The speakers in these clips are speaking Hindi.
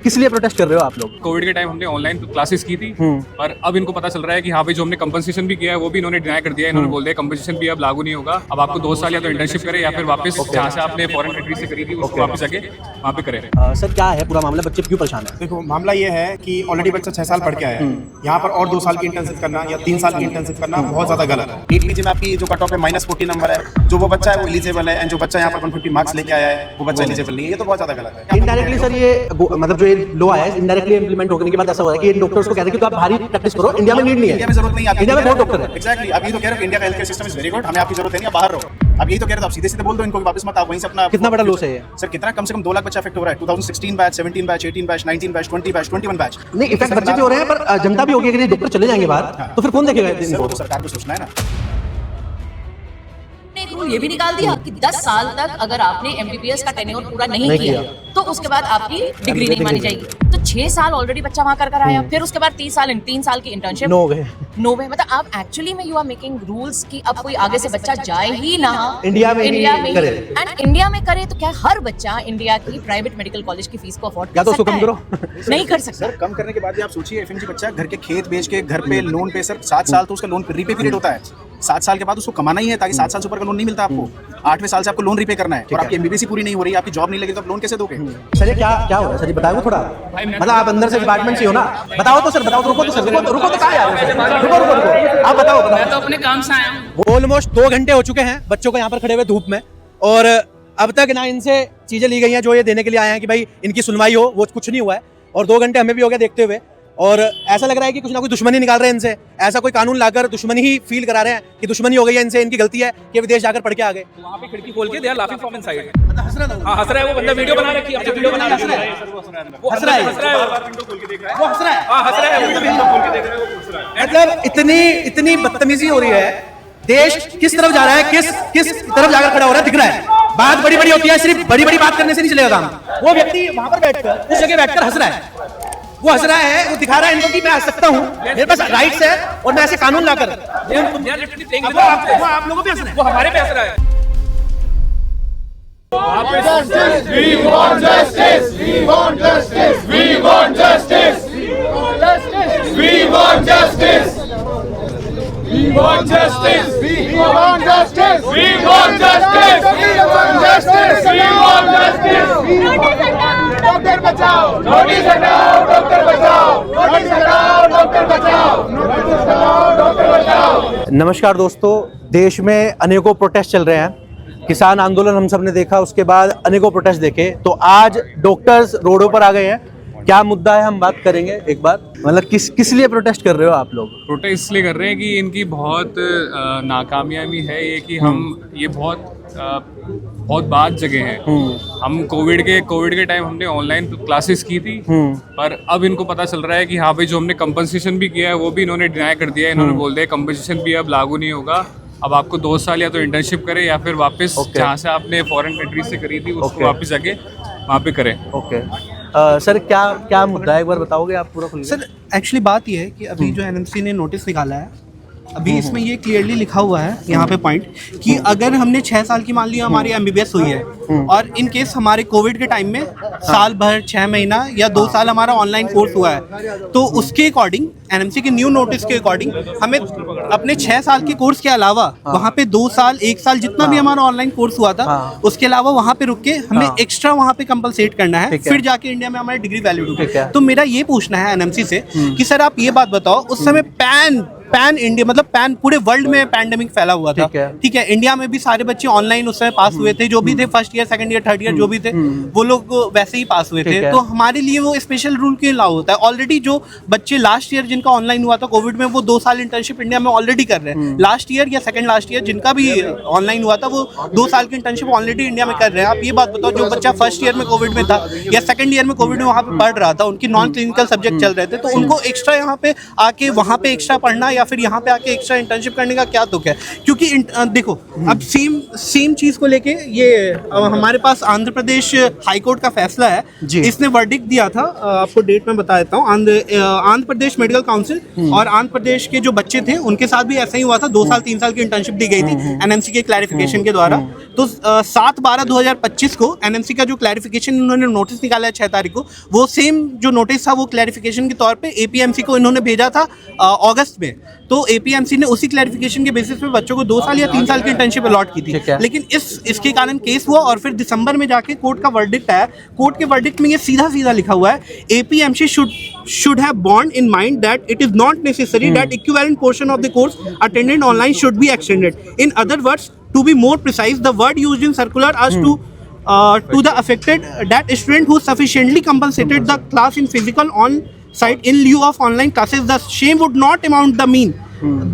किस लिए प्रोटेस्ट कर रहे हो आप लोग? कोविड के टाइम हमने ऑनलाइन क्लासेस की थी, पर अब इनको पता चल रहा है कि हाँ भाई जो हमने कंपनसेशन भी किया है वो भी इन्होंने डिनाई कर दिया है। इन्होंने बोल दिया कंपनसेशन भी अब लागू नहीं होगा, अब आपको 2 साल या तो इंटर्नशिप करे या फिर वापस जहाँ से आपने फॉरेन कंट्री से करी थी उसको वापस जाके वहाँ पे करे। सर क्या है पूरा मामला, बच्चे क्यों परेशान है? देखो मामला ये है कि ऑलरेडी बच्चा 6 साल पढ़ के आया है, यहाँ पर और 2 साल की इंटर्नशिप करना या 3 साल की इंटर्नशिप करना बहुत ज्यादा गलत है। नीट पीजी में आपकी जो कट ऑफ है -40 नंबर है, जो वो बच्चा है वो एलिजिबल है, एंड जो बच्चा यहाँ पर 150 मार्क्स लेके आया है वो बच्चा एलिजिबल नहीं है। ये तो बहुत ज्यादा गलत है। इनडायरेक्टली सर ये मतलब जो ये लॉ आया है इनडायरेक्टली इंप्लीमेंट होने के बाद ऐसा हो रहा है कि इन डॉक्टर्स को कहते हैं कि तो आप भारी प्रैक्टिस करो, इंडिया में नीड नहीं है, इंडिया में जरूरत नहीं है, इंडिया में बहुत डॉक्टर है। एग्जैक्टली आप यही तो कह रहे हो, इंडिया का health system is very good, हमें आपकी जरूरत है नहीं, आप बाहर रहो। आप यही तो कह रहे हो, आप सीधे सीधे बोल दो इनको वापस मत आओ, वहीं से अपना। कितना बड़ा लॉस है ये सर? कितना? कम से कम 2 लाख बच्चा अफेक्ट हो रहा है। 2016 batch, 17 batch, 18 batch, 19 batch, 20 batch, 21 batch. नहीं, इफेक्ट बच्चे भी हो रहे हैं पर जनता भी होगी। अगर ये डॉक्टर चले जाएंगे बाहर तो फिर कौन देखेगा इनको? तो सरकार को सोचना है ना। एक रूल ये भी निकाल दिया कि 10 साल तक अगर आपने एमबीबीएस का टेन्योर पूरा नहीं किया तो उसके बाद आपकी डिग्री नहीं मानी जाएगी। तो 6 साल ऑलरेडी बच्चा वहां कर आया, फिर उसके बाद 3 साल की इंटर्नशिप। नो वे मतलब आप एक्चुअली में यू आर मेकिंग रूल्स कि अब कोई आगे से बच्चा जाए ही ना इंडिया में करे। एंड इंडिया में करे तो क्या हर बच्चा इंडिया की प्राइवेट मेडिकल कॉलेज की फीस को अफोर्ड कर सकता है? नहीं कर सकता। सर कम करने के बाद भी आप सोचिए, एफएमजी बच्चा घर के खेत बेच के घर पे लोन पे, सर 7 साल तो उसका लोन रीपे पीरियड होता है। 7 साल के बाद उसको कमाना ही है, ताकि 7 साल से ऊपर का लोन नहीं मिलता आपको। 8वें साल से आपको लोन रीपे करना है और आपकी एमबीबीएस पूरी नहीं हो रही, आपकी जॉब नहीं लगी तो आप लोन कैसे दोगे? सर ये क्या हो रहा है? सर ये बताओ थोड़ा, मतलब आप अंदर से डिपार्टमेंट से हो ना, बताओ तो सर, बताओ तो। रुको तो सर, रुको तो कहाँ यार, रुको आप बताओ। मैं तो अपने काम से आया हूँ। ऑलमोस्ट 2 घंटे हो चुके हैं बच्चों को यहाँ पर खड़े हुए धूप में, और अब तक ना इनसे चीजें ली गई हैं जो ये देने के लिए आए हैं कि भाई इनकी सुनवाई हो, वो कुछ नहीं हुआ है। और 2 घंटे हमें भी हो गया देखते हुए, और ऐसा लग रहा है कि कुछ ना कुछ दुश्मनी निकाल रहे हैं इनसे। ऐसा कोई कानून लाकर दुश्मनी ही फील करा रहे हैं कि दुश्मनी हो गई है इनसे, इनकी गलती है कि विदेश जाकर पढ़ के आ गए। वहाँ पे खिड़की खोल के दे लाफिंग फ्रॉम इनसाइड। हंस रहा है वो बंदा, वीडियो बना रखी है, अपनी वीडियो बना रहा है। वो हंस रहा है, विंडो खोल के देख रहा है, वो हंस रहा है। हां हंस रहा है, विंडो खोल के देख रहा है, वो हंस रहा है। मतलब इतनी बदतमीजी हो रही है। देश किस तरफ जा रहा है, किस तरफ जाकर खड़ा हो रहा है दिख रहा है। बात बड़ी बड़ी होती है, सिर्फ बड़ी बड़ी बात करने से नहीं चलेगा काम। वो व्यक्ति वहां पर बैठकर उस जगह बैठकर हंस रहा है, वो हंस रहा है, वो दिखा रहा है इनको कि मैं हंस सकता हूँ, मेरे पास राइट्स है और मैं ऐसे कानून लाकर। आप लोगों पे हंस रहे हैं, वो हमारे पे हंस रहा है। We want justice! We want justice! We want justice! We want justice! We want justice! We want justice! We want justice! We want justice! We want justice! Doctor बचाओ! नोटिस हटाओ! डॉक्टर बचाओ! नोटिस हटाओ! डॉक्टर बचाओ! नोटिस हटाओ! डॉक्टर बचाओ! नमस्कार दोस्तों, देश में अनेकों प्रोटेस्ट चल रहे हैं। किसान आंदोलन हम सब ने देखा, उसके बाद अनेकों प्रोटेस्ट देखे, तो आज डॉक्टर्स रोडों पर आ गए हैं। क्या मुद्दा है हम बात करेंगे एक बार। मतलब किस लिए प्रोटेस्ट कर रहे हो आप लोग? प्रोटेस्ट इसलिए कर रहे हैं कि इनकी बहुत नाकामयाबी है ये कि हम ये बहुत बात जगह है। हम कोविड के टाइम हमने ऑनलाइन क्लासेस की थी, पर अब इनको पता चल रहा है कि हाँ भाई जो हमने कंपनसेशन भी किया है वो भी इन्होंने डिनाई कर दिया है। इन्होंने बोल दिया कंपनसेशन भी अब लागू नहीं होगा, अब आपको 2 साल या तो इंटर्नशिप करे या फिर वापस जहाँ से आपने फॉरेन कंट्री से करी थी उसको वापस जाके वहाँ पे करें। सर क्या मुद्दा है, एक बार बताओगे आप पूरा खुल? सर एक्चुअली बात यह है कि अभी जो एनएमसी ने नोटिस निकाला है, अभी इसमें ये क्लियरली लिखा हुआ है यहाँ पे पॉइंट कि अगर हमने 6 साल की मान ली हमारी एमबीबीएस हुई है और इन केस हमारे कोविड के टाइम में साल भर 6 महीना या 2 साल हमारा ऑनलाइन कोर्स हुआ है, तो उसके अकॉर्डिंग एनएमसी के न्यू नोटिस के अकॉर्डिंग हमें अपने 6 साल के कोर्स के अलावा वहाँ पे 2 साल 1 साल जितना भी हमारा ऑनलाइन कोर्स हुआ था उसके अलावा वहाँ पे रुक के हमें एक्स्ट्रा वहाँ पे कंपलसेट करना है, फिर जाके इंडिया में हमारी डिग्री वैलिड होगी। तो मेरा ये पूछना है एनएमसी से कि सर आप ये बात बताओ, उस समय पैन इंडिया मतलब पैन पूरे वर्ल्ड में पैंडेमिक फैला हुआ था, ठीक है, इंडिया में भी सारे बच्चे ऑनलाइन उस समय पास हुए थे, जो भी थे first year second year third year जो भी थे वो लोग वैसे ही पास हुए थे। तो हमारे लिए वो स्पेशल रूल क्यों लागू होता है? ऑलरेडी जो बच्चे लास्ट ईयर जिनका ऑनलाइन हुआ था कोविड में, वो 2 साल इंटर्नशिप इंडिया में ऑलरेडी कर रहे हैं। लास्ट ईयर या सेकंड लास्ट ईयर जिनका भी ऑनलाइन हुआ था वो 2 साल की इंटर्नशिप ऑलरेडी इंडिया में कर रहे हैं। आप ये बात बताओ, जो बच्चा फर्स्ट ईयर में कोविड में था या सेकंड ईयर में कोविड में वहाँ पे पढ़ रहा था, उनकी नॉन क्लिनिकल सब्जेक्ट चल रहे थे, तो उनको एक्स्ट्रा यहाँ पे आके वहाँ पे एक्स्ट्रा पढ़ना या फिर यहाँ पे आके एक्स्ट्रा इंटर्नशिप करने का क्या तुक है? क्योंकि देखो अब सेम चीज को लेके ये हमारे पास आंध्र प्रदेश हाई कोर्ट का फैसला है, इसने वर्डिक्ट दिया था, आपको डेट में बता देता हूँ। आंध्र प्रदेश मेडिकल काउंसिल और आंध्र प्रदेश के जो बच्चे थे उनके साथ भी ऐसा ही हुआ था, 2 साल 3 साल की इंटर्नशिप दी गई थी एनएमसी के क्लैरिफिकेशन के द्वारा। तो 7/12/2025 को एनएमसी का जो क्लैरिफिकेशन उन्होंने नोटिस निकाला है 6 तारीख को, वो सेम जो नोटिस था वो क्लैरिफिकेशन के तौर पे एपीएमसी को इन्होंने भेजा था अगस्त में। तो एपीएमसी ने उसी क्लैरिफिकेशन के बेसिस पे बच्चों को 2 साल या 3 साल की इंटर्नशिप अलॉट की थी, लेकिन इसके कारण केस हुआ और फिर दिसंबर में जाके कोर्ट का वर्डिक्ट आया। कोर्ट के वर्डिक्ट में ये सीधा लिखा हुआ है, APMC should have borne in mind that it is not necessary that equivalent portion of the course attended online should be extended. In other words, to be more precise, the word used in circular as to the affected that student who sufficiently compensated the class in physical on site in lieu of online classes, the same would not amount the mean.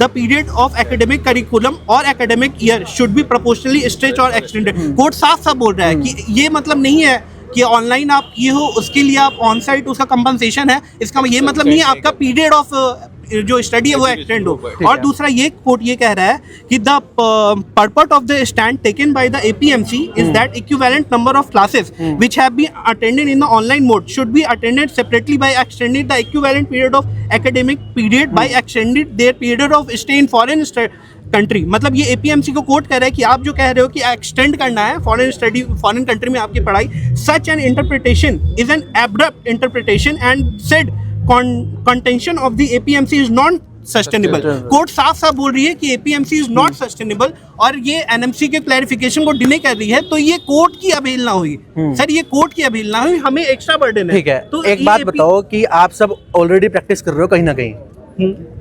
The period of academic curriculum or academic year should be proportionally stretched or extended. Court साफ बोल रहा है कि ये मतलब नहीं है कि ऑनलाइन आप ये हो उसके लिए आप ऑन साइट उसका कंपनसेशन है, इसका ये मतलब नहीं है आपका पीरियड ऑफ जो स्टडी है वो एक्सटेंड हो। और दूसरा ये कोर्ट ये कह रहा है कि the purpose of the stand taken by the APMC is that equivalent number of classes which have been attended in the online mode should be attended separately by extending the equivalent period of academic period by extending their period of stay in foreign country. मतलब ये एपीएमसी को कोर्ट कर रहा है कि आप जो कह रहे हो कि एक्सटेंड करना है फॉरेन कंट्री में आपकी पढ़ाई, such an interpretation is an abrupt interpretation and said contention of the APMC is not sustainable. Court साफ बोल रही है कि एपीएमसी इज नॉट सस्टेनेबल और ये एनएमसी के क्लैरिफिकेशन को डिले कर रही है, तो ये कोर्ट की अवहेलना हुई। सर ये कोर्ट की अवहेलना हुई, हमें एक्स्ट्रा बर्डन है। ठीक है, तो एक बात बताओ कि आप सब ऑलरेडी प्रैक्टिस कर रहे हो कहीं ना कहीं,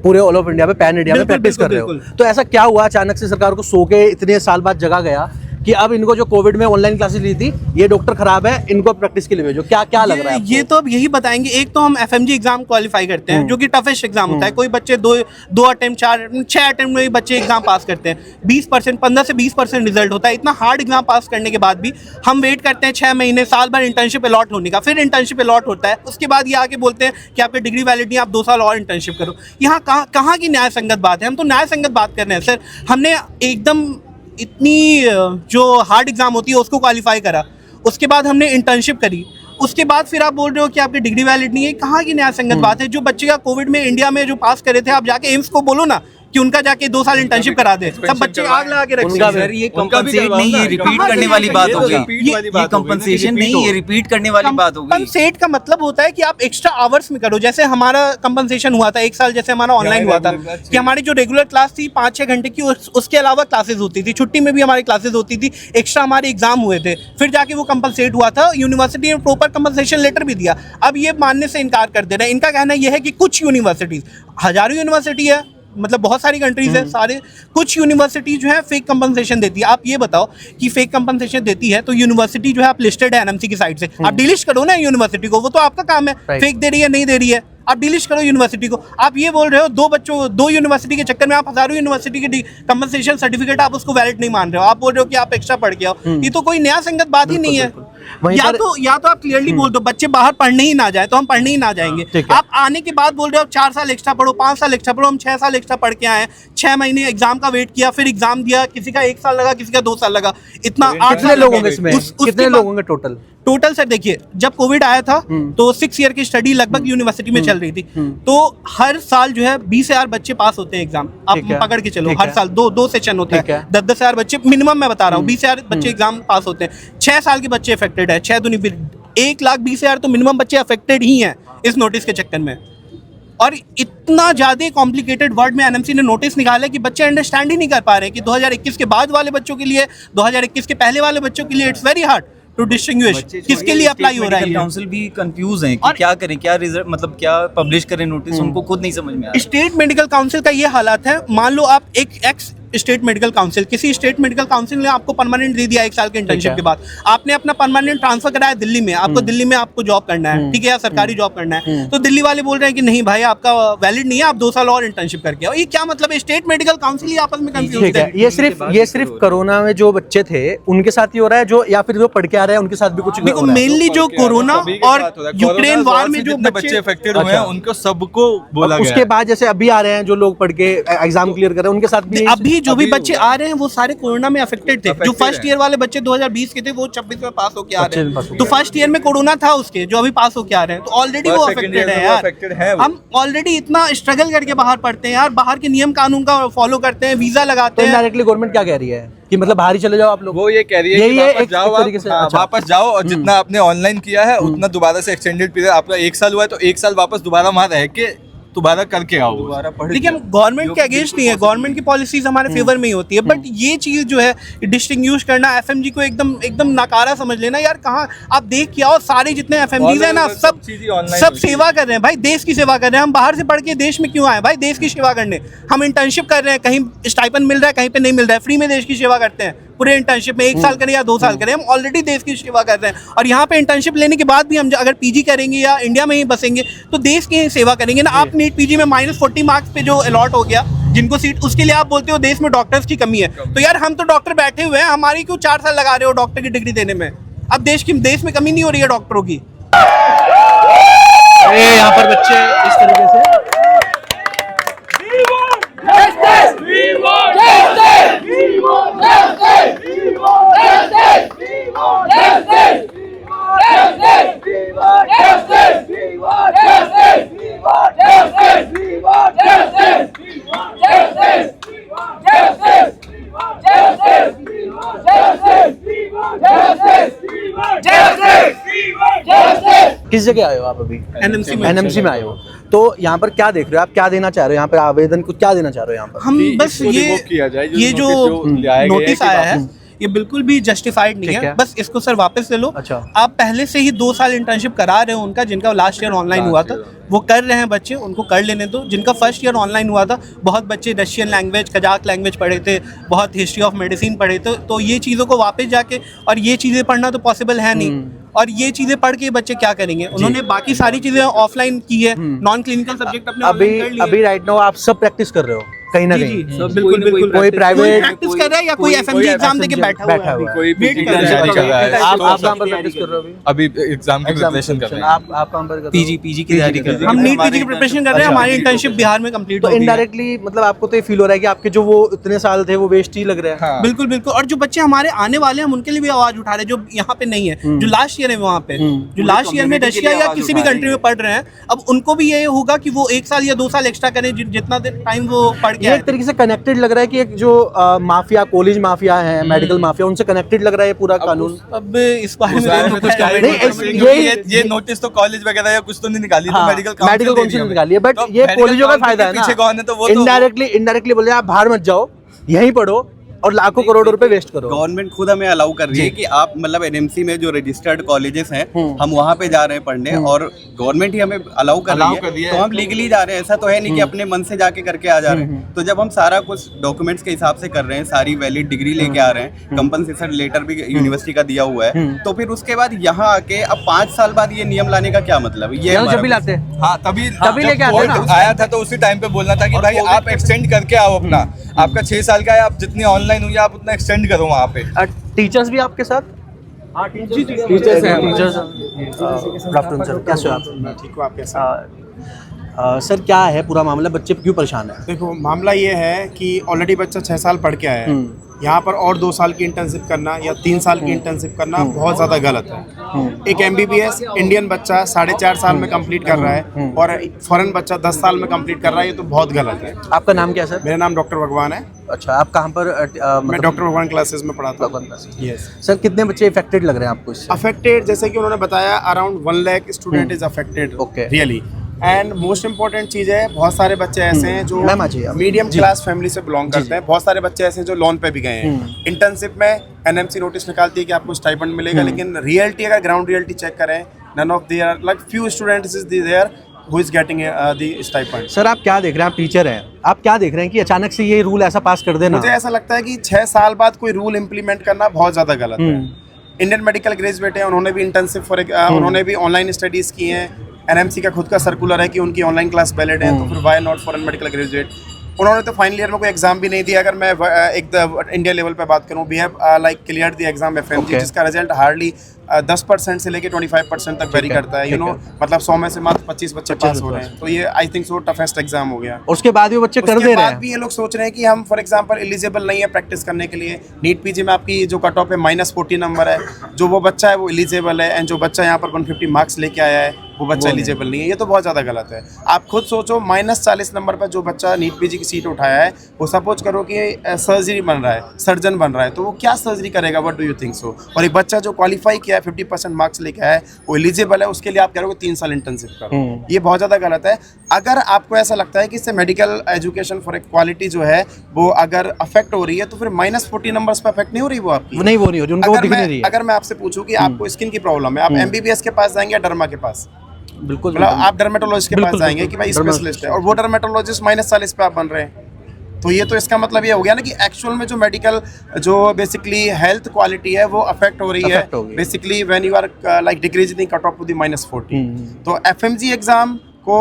पूरे ऑल ऑफ इंडिया में, पैन इंडिया में प्रैक्टिस कर रहे हो, तो ऐसा क्या हुआ अचानक से सरकार को सो के इतने साल बाद जगा गया कि अब इनको जो कोविड में ऑनलाइन क्लासेस ली थी ये डॉक्टर खराब है, इनको प्रैक्टिस के लिए भेजो? क्या लग रहा है? ये तो अब यही बताएंगे। एक तो हम एफएमजी एग्जाम क्वालिफाई करते हैं जो कि टफेस्ट एग्जाम होता है। कोई बच्चे 2 अटेम्प्ट 6 अटेम्प्ट में भी बच्चे एग्जाम पास करते हैं। 20% 15 से 20% रिजल्ट होता है। इतना हार्ड एग्जाम पास करने के बाद भी हम वेट करते हैं 6 महीने साल भर इंटर्नशिप अलॉट होने का, फिर इंटर्नशिप अलॉट होता है, उसके बाद ये आके बोलते हैं कि आपकी डिग्री वैलिड नहीं, आप 2 साल और इंटर्नशिप करो। यहाँ कहाँ की न्याय संगत बात है? हम तो न्याय संगत बात कर रहे हैं सर। हमने एकदम इतनी जो हार्ड एग्जाम होती है उसको क्वालिफाई करा, उसके बाद हमने इंटर्नशिप करी, उसके बाद फिर आप बोल रहे हो कि आपकी डिग्री वैलिड नहीं है। कहाँ की न्याय संगत बात है? जो बच्चे का कोविड में इंडिया में जो पास करे थे, आप जाके एम्स को बोलो ना कि उनका जाके 2 साल इंटर्नशिप करा दे, सब बच्चे आग लगा के रखेंगे। सर ये कंपनसेट नहीं, ये रिपीट करने वाली बात होगी। ये कंपनसेशन नहीं, ये रिपीट करने वाली बात होगी। कंपनसेट का मतलब होता है कि आप एक्स्ट्रा आवर्स में करो। जैसे हमारा कंपनसेशन हुआ था 1 साल, जैसे हमारा ऑनलाइन हुआ था कि हमारी जो रेगुलर क्लास थी 5-6 घंटे की, उसके अलावा क्लासेस होती थी, छुट्टी में भी हमारी क्लासेस होती थी, एक्स्ट्रा हमारे एग्जाम हुए थे, फिर जाके वो कंपनसेट हुआ था। यूनिवर्सिटी ने प्रॉपर कंपनसेशन लेटर भी दिया। अब ये मानने से इनकार कर दे रहे हैं। इनका कहना यह है कि कुछ यूनिवर्सिटीज, हजारों यूनिवर्सिटी है, मतलब बहुत सारी कंट्रीज है, सारे कुछ यूनिवर्सिटी जो है फेक कंपनसेशन देती है। आप ये बताओ कि फेक कंपनसेशन देती है तो यूनिवर्सिटी जो है आप लिस्टेड है एनएमसी की साइड से, आप डिलीट करो ना यूनिवर्सिटी को, वो तो आपका काम है। फेक दे रही है नहीं दे रही है, आप डिलीट करो यूनिवर्सिटी को। आप ये बोल रहे हो 2 यूनिवर्सिटी के चक्कर में आप हजारों यूनिवर्सिटी की कंपनसेशन सर्टिफिकेट आप उसको वैलिड नहीं मान रहे हो। आप बोल रहे हो कि आप एक्स्ट्रा पढ़ के आओ, ये तो कोई न्याय संगत बात ही नहीं है। या तो आप क्लियरली बोल दो बच्चे बाहर पढ़ने ही ना जाए तो हम पढ़ने ही ना जाएंगे। आप आने के बाद बोल रहे हो 4 साल एक्स्ट्रा पढ़ो, 5 साल एक्स्ट्रा पढ़ो। हम 6 साल एक्स्ट्रा पढ़ के आए, 6 महीने एग्जाम का वेट किया, फिर एग्जाम दिया, किसी का 1 साल लगा, किसी का 2 साल लगा। इतना 8 लोग होंगे इसमें, कितने लोग होंगे टोटल सर? देखिए जब कोविड आया था तो 6 ईयर की स्टडी लगभग यूनिवर्सिटी में चल रही थी, तो हर साल जो है 20,000 बच्चे पास होते हैं एग्जाम। आप पकड़ के चलो, हर साल 2 सेशन होते हैं, 10,000 बच्चे मिनिमम मैं बता रहा हूँ, 20,000 बच्चे एग्जाम पास होते हैं। 6 साल के बच्चे अफेक्टेड है, 6 दूनी 1,20,000 तो मिनिमम बच्चे अफेक्टेड ही हैं इस नोटिस के चक्कर में। और इतना ज़्यादा कॉम्प्लिकेटेड वर्ड में एनएमसी ने नोटिस निकाला कि बच्चे अंडरस्टैंड ही नहीं कर पा रहे कि 2021 के बाद वाले बच्चों के लिए, 2021 के पहले वाले बच्चों के लिए it's very hard to distinguish किसके लिए अप्लाई हो रहा है। काउंसिल भी कंफ्यूज है कि क्या करें, क्या रिजल्ट, मतलब क्या पब्लिश करें नोटिस, उनको खुद नहीं समझ में आ रहा। स्टेट मेडिकल काउंसिल का ये हालात है। मान लो आप एक एक्स स्टेट मेडिकल काउंसिल, किसी स्टेट मेडिकल काउंसिल ने आपको परमानेंट दे दिया 1 साल के इंटर्नशिप के बाद, आपने अपना परमानेंट ट्रांसफर कराया दिल्ली में, आपको दिल्ली में आपको जॉब करना है, ठीक है, या सरकारी जॉब करना है, तो दिल्ली वाले बोल रहे हैं कि नहीं भाई आपका वैलिड नहीं है, आप 2 साल और इंटर्नशिप करके आओ। ये क्या मतलब है? स्टेट मेडिकल काउंसिल ही आपस में कंफ्यूज है। ये सिर्फ कोरोना में जो बच्चे थे उनके साथ ही हो रहा है, जो या फिर जो पढ़ के आ रहे हैं उनके साथ भी कुछ देखो मेनली जो कोरोना और यूक्रेन वार में जो बच्चे अफेक्टेड हुए हैं उनको सबको बोला गया। उसके बाद जैसे अभी आ रहे हैं जो लोग पढ़ के एग्जाम क्लियर कर रहे हैं उनके साथ भी अभी जो भी बच्चे आ रहे हैं वो सारे कोरोना में अफेक्टेड थे। जो फर्स्ट ईयर वाले बच्चे 2020 के थे वो 26 में पास होके आ रहे हैं, तो फर्स्ट ईयर में कोरोना था उसके, जो अभी पास होके आ रहे हैं, तो ऑलरेडी वो अफेक्टेड है यार। हम ऑलरेडी इतना स्ट्रगल करके बाहर पढ़ते हैं यार, बाहर के नियम कानून का फॉलो करते हैं, वीजा लगाते हैं। डायरेक्टली गवर्नमेंट क्या कह रही है कि मतलब बाहर ही चले जाओ आप लोग? वो ये कह रही है यही कि है वापस एक जाओ तरीके से। हाँ, अच्छा। वापस जाओ और जितना आपने ऑनलाइन किया है उतना दोबारा से एक्सटेंडेड पीरियड, आपका 1 साल हुआ है तो 1 साल वापस दोबारा वहाँ रह के दोबारा करके आओ, दोबारा पढ़ के। देखिए हम गवर्नमेंट के अगेंस्ट नहीं है, गवर्नमेंट की पॉलिसीज हमारे फेवर में ही होती है, बट ये चीज जो है डिस्टिंग्विश करना, एफएमजी को एकदम नकारा समझ लेना यार। कहाँ आप देख के आओ, सारे जितने एफएमजीज है ना सब सेवा कर रहे हैं भाई, देश की सेवा कर रहे हैं। हम बाहर से पढ़ के देश में क्यों आए भाई? देश की सेवा करने। हम इंटर्नशिप कर रहे हैं, कहीं स्टाइपेंड मिल रहा है, कहीं पे नहीं मिल रहा है, फ्री में देश की सेवा करते हैं। पूरे इंटर्नशिप में 1 साल करें या 2 साल करें, हम ऑलरेडी देश की सेवा कर रहे हैं। और यहाँ पे इंटर्नशिप लेने के बाद भी हम अगर पीजी करेंगे या इंडिया में ही बसेंगे तो देश की सेवा करेंगे ना। आप नीट पीजी में -40 मार्क्स पे जो अलॉट हो गया जिनको सीट, उसके लिए आप बोलते हो देश में डॉक्टर्स की कमी है। तो यार हम तो डॉक्टर बैठे हुए हैं, हमारी क्यों 4 साल लगा रहे हो डॉक्टर की डिग्री देने में? अब देश में कमी नहीं हो रही है डॉक्टरों की। यहाँ पर बच्चे इस तरीके से किस जगह आए हो आप अभी? एनएमसी में आए हो। तो यहाँ पर क्या देख रहे हो आप? क्या देना चाह रहे हो यहाँ पे? आवेदन को क्या देना चाह रहे हो यहाँ पर? हम बस ये जो नोटिस आया है ये बिल्कुल भी जस्टिफाइड नहीं है, बस इसको सर वापस ले लो। अच्छा। आप पहले से ही 2 साल इंटर्नशिप करा रहे हो उनका, जिनका लास्ट ईयर ऑनलाइन हुआ था वो कर रहे हैं बच्चे, उनको कर लेने दो। जिनका फर्स्ट ईयर ऑनलाइन हुआ था, बहुत बच्चे रशियन लैंग्वेज, कजाक लैंग्वेज पढ़े थे, बहुत हिस्ट्री ऑफ मेडिसिन पढ़े थे, तो ये चीज़ों को वापस जाके, और ये चीज़ें पढ़ना तो पॉसिबल है नहीं, और ये चीज़ें पढ़ के बच्चे क्या करेंगे? उन्होंने बाकी सारी चीज़ें ऑफलाइन की है, नॉन क्लिनिकल सब्जेक्ट अपने ऑनलाइन कर लिए। अभी राइट नाउ आप सब प्रैक्टिस कर रहे हो कहीं ना कहीं? बिल्कुल कोई प्राइवेट प्रैक्टिस कर रहा है या कोई एफएमजी एग्जाम देके बैठा हुआ है, कोई वेट कर तैयारी कर रहा है। आप कहाँ पर प्रैक्टिस कर रहे हो अभी एग्जाम की प्रिपरेशन कर रहे हैं। आप कहाँ पर कर रहे हो? पीजी की तैयारी कर रहे हैं। हम नीट पीजी की प्रिपरेशन कर रहे हैं, हमारी इंटर्नशिप बिहार में कंप्लीट तो हो गई है। इनडायरेक्टली मतलब आपको तो ये फील हो रहा है कि आपके जो वो इतने साल थे वो वेस्ट ही लग रहे हैं? बिल्कुल। और जो बच्चे हमारे आने वाले हैं हम उनके लिए भी आवाज उठा रहे हैं, जो यहाँ पे नहीं है, जो लास्ट ईयर है वहाँ पे, जो लास्ट ईयर में रशिया या किसी भी कंट्री में पढ़ रहे हैं, अब उनको भी ये होगा कि वो 1 साल या 2 साल एक्स्ट्रा करें जितना टाइम वो पढ़ के। एक तरीके से कनेक्टेड लग रहा है कि एक जो माफिया, कॉलेज माफिया है, मेडिकल माफिया, उनसे कनेक्टेड लग रहा है ये पूरा कानून। अब इस बारे में कुछ ये नोटिस तो कॉलेज वगैरह या कुछ तो नहीं निकाली, तो मेडिकल काउंसिल ने निकाली है, बट ये कॉलेजों का फायदा है ना। पीछे कौन है तो वो इनडायरेक्टली बोले आप बाहर मत जाओ, यहीं पढ़ो और लाखों करोड़ रुपए वेस्ट करो। गवर्नमेंट खुद हमें अलाउ कर रही है कि आप मतलब एनएमसी में जो रजिस्टर्ड कॉलेजेस हैं हम वहाँ पे जा रहे हैं पढ़ने, और गवर्नमेंट ही हमें अलाउ कर रही है, तो हम लीगली जा रहे हैं। ऐसा तो है नहीं कि अपने मन से जाके करके आ जा रहे हैं। तो जब हम सारा कुछ डॉक्यूमेंट्स के हिसाब से कर रहे हैं, सारी वैलिड डिग्री लेके आ रहे हैं, कंपनसेशन लेटर भी यूनिवर्सिटी का दिया हुआ है, तो फिर उसके बाद यहाँ आके अब 5 साल बाद ये नियम लाने का क्या मतलब? ये जब भी लाते हैं। हाँ तभी लेके आते हैं ना। आया था तो उसी टाइम पे बोलना था कि भाई आप एक्सटेंड करके आओ अपना, आपका 6 साल का है, आप जितनी ऑनलाइन हुई आप उतना एक्सटेंड करो वहाँ पे। टीचर्स भी आपके साथ? टीचर्स हैं। गुड आफ्टरनून सर, कैसे हो आप? ठीक हो आप? कैसे सर क्या है पूरा मामला, बच्चे क्यों परेशान है? देखो मामला ये है कि ऑलरेडी बच्चा 6 साल पढ़ के आया है, यहाँ पर और 2 साल की इंटर्नशिप करना या 3 साल की इंटर्नशिप करना बहुत ज़्यादा गलत है। एक MBBS इंडियन बच्चा 4.5 साल में कंप्लीट कर रहा है और फॉरेन बच्चा 10 साल में कंप्लीट कर रहा है, ये तो बहुत गलत है। आपका नाम क्या है सर? मेरा नाम डॉक्टर भगवान है। अच्छा, आप कहाँ पर मैं डॉक्टर भगवान क्लासेस में पढ़ाता हूँ। यस सर, कितने बच्चे इफेक्टेड लग रहे हैं आपको इससे? अफेक्टेड जैसे कि उन्होंने बताया around 1 lakh student is affected really. And most important चीज़ है, बहुत सारे बच्चे ऐसे हैं जो मीडियम क्लास फैमिली से बिलोंग करते हैं, बहुत सारे बच्चे ऐसे हैं जो लोन पे भी गए हैं। इंटर्नशिप में एनएमसी नोटिस निकालती है कि आपको स्टाइपेंड मिलेगा, लेकिन रियलिटी अगर ग्राउंड रियलिटी चेक करें, none of their like few students is there who is getting the stipend. Sir आप क्या देख रहे हैं, आप टीचर हैं, आप क्या देख रहे हैं कि अचानक से ये रूल ऐसा पास कर देना? मुझे ऐसा लगता है कि 6 साल बाद कोई रूल इम्प्लीमेंट करना बहुत ज़्यादा गलत है। इंडियन मेडिकल ग्रेजुएट है, उन्होंने भी इंटर्नशिप उन्होंने भी ऑनलाइन स्टडीज़ की हैं। एनएमसी का खुद का सर्कुलर है कि उनकी ऑनलाइन क्लास वैलिड है, तो फिर why not for medical graduate? उन्होंने तो फाइनल ईयर में कोई एग्जाम भी नहीं दिया। अगर मैं एक इंडिया लेवल पे बात करूं, we have like cleared the exam FMG, जिसका रिजल्ट हार्डली 10% से लेके 25% तक वेरी करता है, यू नो, मतलब 100 में से मात्र 25 बच्चे पास हो रहे हैं, तो ये आई थिंक सो टफेस्ट एग्जाम हो गया। उसके बाद भी बच्चे कर दे रहे हैं। बाद भी ये लोग सोच रहे हैं कि हम फॉर एग्जांपल एलिजिबल नहीं है प्रैक्टिस करने के लिए। नीट पीजी में आपकी जो कट ऑफ है -40 नंबर है, जो वो बच्चा है वो एलिजिबल है, एंड जो बच्चा यहाँ पर 150 मार्क्स लेके आया है वो बच्चा एलिजिबल नहीं है, ये तो बहुत ज़्यादा गलत है। आप खुद सोचो, -40 नंबर पर जो बच्चा नीट पीजी की सीट उठाया है, वो सपोज करो कि सर्जरी बन रहा है, सर्जन बन रहा है, तो वो क्या सर्जरी करेगा? What do you think so? और एक बच्चा जो क्वालिफाई किया है, 50% मार्क्स लेके आया है, वो एलिजिबल है, उसके लिए आप कह रहे हो 3 साल इंटर्नशिप करो, ये बहुत ज़्यादा गलत है। अगर आपको ऐसा लगता है कि इससे मेडिकल एजुकेशन फॉर क्वालिटी जो है वो अगर अफेक्ट हो रही है, तो फिर -40 नंबर्स पर अफेक्ट नहीं हो रही वो आपकी? नहीं, वो नहीं हो रही, उनको दिख नहीं रही है। अगर मैं आपसे पूछूं कि आपको स्किन की प्रॉब्लम है, आप MBBS के पास जाएंगे या डर्मा के पास? बिल्कुल, मतलब आप डर्मेटोलॉजिस्ट के पास जाएंगे कि भाई स्पेशलिस्ट है, और वो डर्मेटोलॉजिस्ट -40 पे आप बन रहे हैं, तो ये तो इसका मतलब ये हो गया ना कि एक्चुअल में जो मेडिकल जो बेसिकली हेल्थ क्वालिटी है वो अफेक्ट हो रही है basically when you are like decreasing cut off to the -40। तो FMG एग्जाम को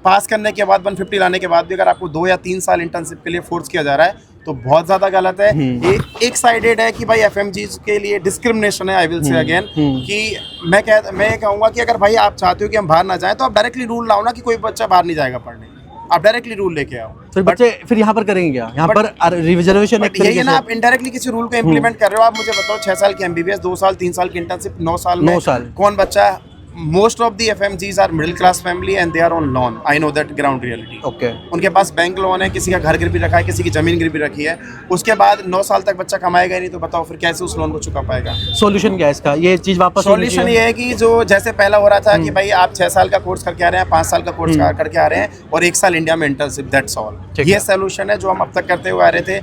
पास करने के बाद 150 लाने के बाद भी अगर आपको 2 या 3 साल इंटर्नशिप के लिए फोर्स किया जा रहा है तो बहुत ज़्यादा गलत है। ये एक साइडेड है कि भाई FMG के लिए डिस्क्रिमिनेशन है। आई विल से अगेन कि मैं ये कहूँगा कि अगर भाई आप चाहते हो कि हम बाहर ना जाएं तो आप डायरेक्टली रूल लाओ ना कि कोई बच्चा बाहर नहीं जाएगा पढ़ने, आप डायरेक्टली रूल लेके आओ। फिर बच्चे फिर यहाँ पर करेंगे क्या? यहाँ पर रिजर्वेशन एक यही है ना, आप इनडायरेक्टली किसी रूल को इम्प्लीमेंट कर रहे हो। आप मुझे बताओ 6 साल की MBBS, 2 साल 3 साल की इंटर्नशिप, 9 साल कौन बच्चा? Most of the FMGs are middle class family and they are on loan. I know that ground reality. Okay, उनके पास बैंक लोन है, किसी का घर गिरवी रखा है, किसी की जमीन गिरवी रखी है, उसके बाद 9 साल तक बच्चा कमाएगा ही नहीं, तो बताओ फिर कैसे उस लोन को चुका पाएगा? सॉल्यूशन क्या है इसका? ये चीज वापस सॉल्यूशन ये है कि जो जैसे पहला हो रहा था कि भाई आप 6 साल का कोर्स करके आ रहे हैं, 5 साल का कोर्स करके आ रहे हैं और 1 साल इंडिया में इंटर्नशिप, दैट्स ऑल। ये सॉल्यूशन है जो हम अब तक करते हुए आ रहे थे।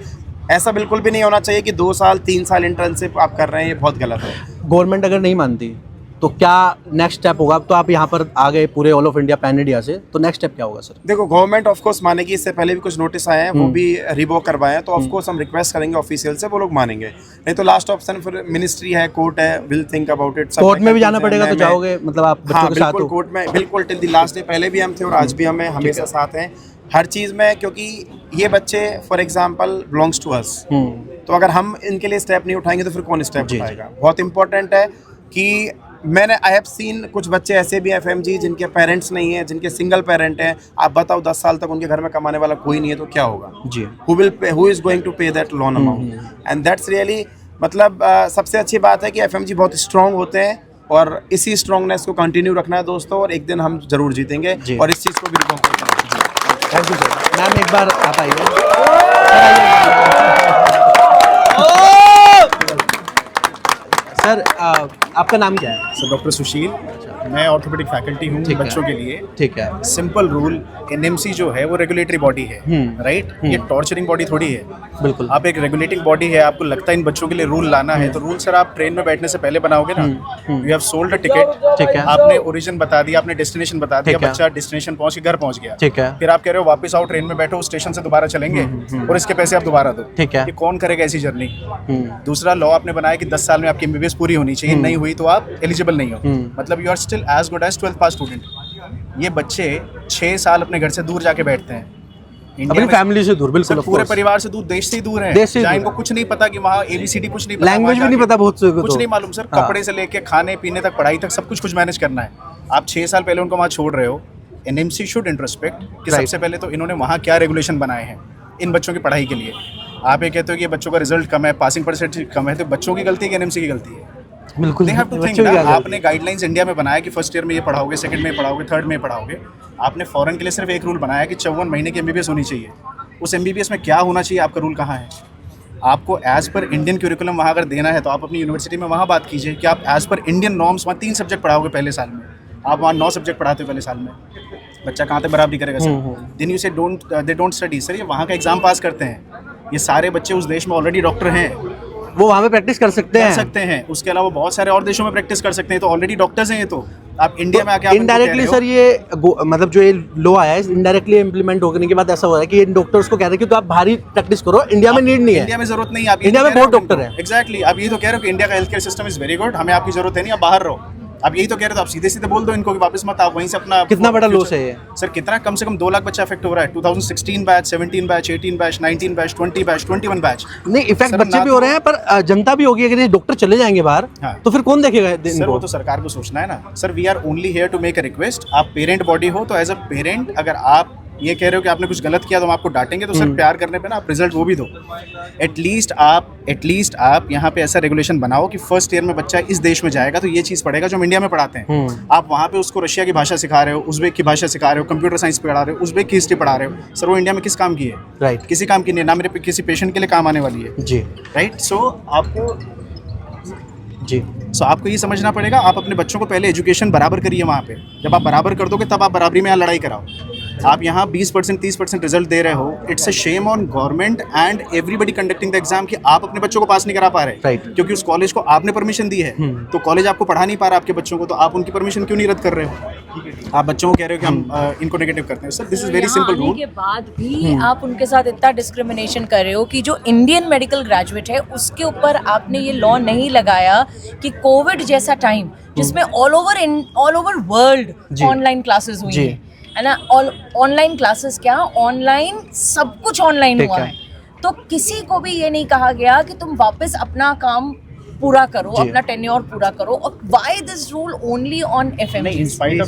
ऐसा बिल्कुल भी नहीं होना चाहिए कि 2 साल 3 साल इंटर्नशिप आप कर रहे हैं, ये बहुत गलत है। गवर्नमेंट अगर नहीं मानती तो क्या नेक्स्ट स्टेप होगा? अब तो आप यहाँ पर आ गए पूरे all of India, pan India से, तो नेक्स्ट स्टेप क्या होगा सर? देखो, गवर्नमेंट ऑफ कोर्स मानेगी। इससे पहले भी कुछ नोटिस आए हैं, वो भी रिवोक करवाए हैं, तो ऑफ कोर्स हम रिक्वेस्ट करेंगे ऑफिशियल से, वो लोग मानेंगे। नहीं तो लास्ट ऑप्शन फिर मिनिस्ट्री है, कोर्ट है, will think about it. Court में भी जाना पड़ेगा तो जाओगे? मतलब आप बच्चों के साथ हो? कोर्ट में बिल्कुल टिल द लास्ट डे, पहले भी हम थे और आज भी हमें हमेशा साथ हैं हर चीज़ में, क्योंकि ये बच्चे for example belongs to us. तो अगर हम इनके लिए स्टेप नहीं उठाएंगे तो फिर कौन स्टेप उठाएगा? बहुत इंपॉर्टेंट है कि आई हैव सीन कुछ बच्चे ऐसे भी FMG जिनके पेरेंट्स नहीं है, जिनके सिंगल पेरेंट हैं। आप बताओ 10 साल तक उनके घर में कमाने वाला कोई नहीं है तो क्या होगा जी? हु इज गोइंग टू पे that loan amount? And that's really मतलब सबसे अच्छी बात है कि FMG बहुत स्ट्रॉन्ग होते हैं और इसी स्ट्रॉन्गनेस को कंटिन्यू रखना है दोस्तों, और एक दिन हम जरूर जीतेंगे और इस चीज़ को भी रिकॉर्ड करेंगे। Thank you sir. मैम एक बार आप आइए। सर आपका नाम क्या है? सर डॉक्टर सुशील, मैं ऑर्थोपेडिक फैकल्टी हूँ बच्चों के लिए। ठीक है। सिंपल रूल, NMC जो है वो रेगुलेटरी बॉडी है, राइट? ये टॉर्चरिंग बॉडी थोड़ी है। बिल्कुल। आप एक रेगुलेटिंग बॉडी है, आपको लगता है इन बच्चों के लिए रूल लाना है, तो रूल सर आप ट्रेन में बैठने से पहले बनाओगे ना। You have sold a ticket, ठीक है, आपने ओरिजिन बता दिया, आपने डेस्टिनेशन बता दिया, बच्चा डेस्टिनेशन पहुंच के घर पहुंच गया, ठीक है। फिर आप कह रहे हो वापस आओ, ट्रेन में बैठो, स्टेशन से दोबारा चलेंगे और इसके पैसे आप दोबारा दो, ठीक है। ये कौन करेगा ऐसी जर्नी? दूसरा लॉ आपने बनाया कि 10 साल में आपकी MBBS पूरी होनी चाहिए, नहीं हुई तो आप एलिजिबल नहीं हो, मतलब you are still as good as 12th pass student. ये बच्चे 6 साल अपने घर से दूर जाके बैठते हैं, अपनी फैमिली से दूर, बिल्कुल पूरे परिवार से दूर, देश से ही दूर है, जहाँ इनको कुछ नहीं पता कि वहाँ ABCD कुछ नहीं पता, लैंग्वेज भी नहीं पता, बहुत से कुछ नहीं मालूम सर। कपड़े से लेके खाने पीने तक, पढ़ाई तक सब कुछ मैनेज करना है। आप 6 साल पहले उनको वहाँ छोड़ रहे हो। NMC शुड इंट्रोस्पेक्ट कि सबसे पहले तो इन्होंने वहाँ क्या रेगुलेशन बनाए हैं इन बच्चों की पढ़ाई के लिए। आप ये कहते हो कि ये बच्चों का रिजल्ट कम है, पासिंग परसेंटेज कम है, तो बच्चों की गलती है कि NMC की गलती है? बिल्कुल। They have to think ना, आपने गाइडलाइंस इंडिया में बनाया कि फर्स्ट ईयर में ये पढ़ाओगे, सेकंड में पढ़ाओगे, थर्ड में पढ़ाओगे। आपने फॉरेन के लिए सिर्फ एक रूल बनाया कि 54 महीने की MBBS होनी चाहिए। उस MBBS में क्या होना चाहिए? आपका रूल कहाँ है? आपको एज पर इंडियन क्यूरिकुलम वहाँ अगर देना है तो आप अपनी यूनिवर्सिटी में वहाँ बात कीजिए कि आप एज पर इंडियन नॉर्म्स वहाँ 3 सब्जेक्ट पढ़ाओगे पहले साल में, आप वहाँ 9 सब्जेक्ट पढ़ाते हो पहले साल में। बच्चा कहाँ तक बराबरी करेगा सर? देन यू से दे डोंट स्टडी। सर ये वहाँ का एग्जाम पास करते हैं, ये सारे बच्चे उस देश में ऑलरेडी डॉक्टर हैं, वो वहाँ पे प्रैक्टिस कर सकते हैं। उसके अलावा बहुत सारे और देशों में प्रैक्टिस कर सकते हैं, तो ऑलरेडी डॉक्टर्स हैं ये। तो आप इंडिया में आके इनडायरेक्टली सर ये मतलब जो ये लॉ आया है इनडायरेक्टली इम्प्लीमेंट होने के बाद ऐसा हो रहा है कि इन डॉक्टर्स को कह रहे हैं कि तो आप बाहरी प्रैक्टिस करो, इंडिया में नीड नहीं है, इंडिया में जरूरत नहीं है। आप इंडिया में बहुत डॉक्टर है। एग्जैक्टली, आप ये तो कह रहे हो कि इंडिया का health care system is very good, हमें आपकी जरूरत है नहीं, आप बाहर रहो। आप यही तो कह रहे हो, आप सीधे सीधे बोल दो इनको कि वापस मत, आप वहीं से अपना। कितना बड़ा लॉस है ये सर? कितना? कम से कम 2 लाख बच्चा अफेक्ट हो रहा है। 2016 batch, 17 batch, 18 batch, 19 batch, 20 batch, 21 batch. नहीं, इफेक्ट बच्चे भी हो रहे हैं पर जनता भी होगी। अगर ये डॉक्टर चले जाएंगे बाहर तो फिर कौन देखेगा इनको? सर वो तो सरकार को सोचना है ना। Sir we are only here to make a request. आप पेरेंट बॉडी हो तो एज अ पेरेंट अगर आप ये कह रहे हो कि आपने कुछ गलत किया तो हम आपको डांटेंगे, तो सर प्यार करने पे ना आप रिजल्ट वो भी दो। एटलीस्ट आप यहाँ पे ऐसा रेगुलेशन बनाओ कि फर्स्ट ईयर में बच्चा इस देश में जाएगा तो ये चीज़ पढ़ेगा जो हम इंडिया में पढ़ाते हैं। आप वहाँ पे उसको रशिया की भाषा सिखा रहे हो, उज़्बेक की भाषा सिखा रहे हो, कंप्यूटर साइंस पढ़ा रहे हो, उज़्बेक की हिस्ट्री पढ़ा रहे हो, सर वो इंडिया में किस काम की है? राइट, किसी काम की नहीं है, ना मेरे किसी पेशेंट के लिए काम आने वाली है जी। राइट, सो आपको ये समझना पड़ेगा, आप अपने बच्चों को पहले एजुकेशन बराबर करिए वहाँ पे। जब आप बराबर कर दोगे तब आप बराबरी में यहाँ लड़ाई कराओ। आप यहाँ 20% 30% रिजल्ट दे रहे हो, it's a shame on government and everybody conducting the exam कि आप अपने बच्चों को पास नहीं करा पा रहे। राइट, क्योंकि उस कॉलेज को आपने परमिशन दी है, तो कॉलेज आपको पढ़ा नहीं पा रहा आपके बच्चों को, तो आप उनकी परमिशन क्यों नहीं रद्द कर रहे हो? आप बच्चों को कह रहे हो कि हम इनको नेगेटिव करते हैं। Sir this is very simple rule. के बाद भी आप उनके साथ इतना डिस्क्रिमिनेशन कर रहे हो कि जो इंडियन मेडिकल ग्रेजुएट है उसके ऊपर आपने ये लॉ नहीं लगाया कि कोविड जैसा टाइम जिसमें all over world online classes हुई है ना, ऑनलाइन क्लासेस क्या, ऑनलाइन सब कुछ ऑनलाइन हुआ है, तो किसी को भी ये नहीं कहा गया कि तुम वापस अपना काम पूरा करो, अपना टेन्योर पूरा करो। और why this rule only on FMG? In spite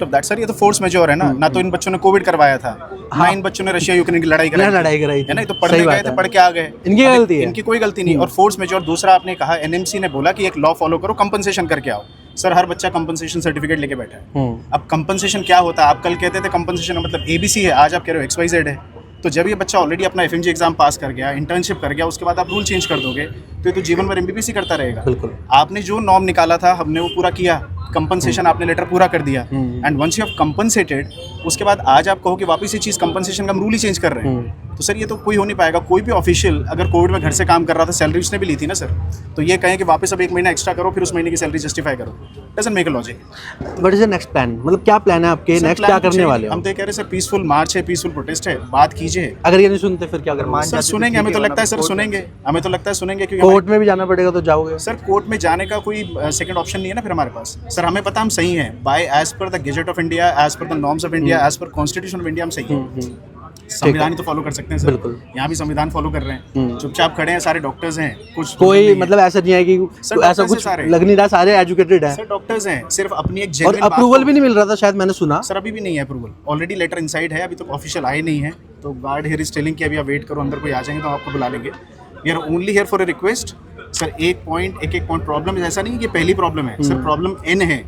of that sir, ये तो फोर्स मेजोर है ना तो इन बच्चों ने कोविड करवाया था, ना इन बच्चों ने रशिया यूक्रेन की लड़ाई कराई है ना, तो पढ़ने गए थे, पढ़ के आ गए, इनकी गलती है, इनकी कोई गलती नहीं। और फोर्स मेजोर दूसरा आपने कहा, एनएमसी ने बोला कि एक लॉ फॉलो करो, कंपनसेशन करके आओ। सर हर बच्चा कंपनसेशन सर्टिफिकेट लेके बैठा है। अब कंपनसेशन क्या होता है? आप कल कहते थे कंपनसेशन मतलब ABC है, आज आप कह रहे हो XYZ है। तो जब ये बच्चा ऑलरेडी अपना FMG एग्जाम पास कर गया, इंटर्नशिप कर गया, उसके बाद आप रूल चेंज कर दोगे तो ये तो जीवन भर MBBS ही करता रहेगा। बिल्कुल, आपने जो नॉर्म निकाला था हमने वो पूरा किया, कंपनसेशन आपने लेटर पूरा कर दिया, and once you have compensated, उसके बाद आज आप कहो कि वापस ये चीज़ कंपनसेशन का हम रूल ही चेंज कर रहे हैं, तो सर ये तो कोई हो नहीं पाएगा। कोई भी ऑफिशियल अगर कोविड में घर से काम कर रहा था, सैलरी उसने भी ली थी ना सर, तो ये कहें कि वापस अब 1 महीना एक्स्ट्रा करो फिर उस महीने की सैलरी जस्टिफाई करो, doesn't make a logic. What is the next plan? मतलब क्या प्लान है आपके, नेक्स्ट क्या करने वाले हो? हम तो कह रहे हैं सर पीसफुल मार्च है, पीसफुल प्रोटेस्ट है, बात कीजिए। अगर ये नहीं सुनते फिर क्या करेंगे? सर सुनेंगे, हमें तो लगता है सर सुनेंगे, हमें तो लगता है सुनेंगे, क्योंकि कोर्ट में भी जाना पड़ेगा तो जाओगे? सर कोर्ट में जाने का कोई सेकंड ऑप्शन नहीं है ना फिर हमारे पास। सर हमें पता हम सही हैं, by as per the gazette of India, as per the norms of India, as per constitution of India हम सही हैं। संविधान ही तो फॉलो कर सकते हैं सर। बिल्कुल, यहाँ भी संविधान फॉलो कर रहे हैं, चुपचाप खड़े हैं, सारे डॉक्टर्स हैं, कुछ कोई मतलब ऐसा नहीं है कि ऐसा कुछ लग नहीं रहा, सारे एजुकेटेड हैं सर, डॉक्टर्स हैं, सिर्फ अपनी एक और अप्रूवल भी नहीं मिल रहा था शायद, मैंने सुना। सर अभी भी नहीं है अप्रूवल, ऑलरेडी लेटर इनसाइड है, अभी तो ऑफिशियल आए नहीं है, तो गार्ड हियर इज टेलिंग कि अभी आप वेट करो, अंदर कोई आ जाएंगे तो आपको बुला लेंगे। We are only here for a request. Sir एक पॉइंट प्रॉब्लम ऐसा नहीं कि पहली प्रॉब्लम है सर, प्रॉब्लम N है,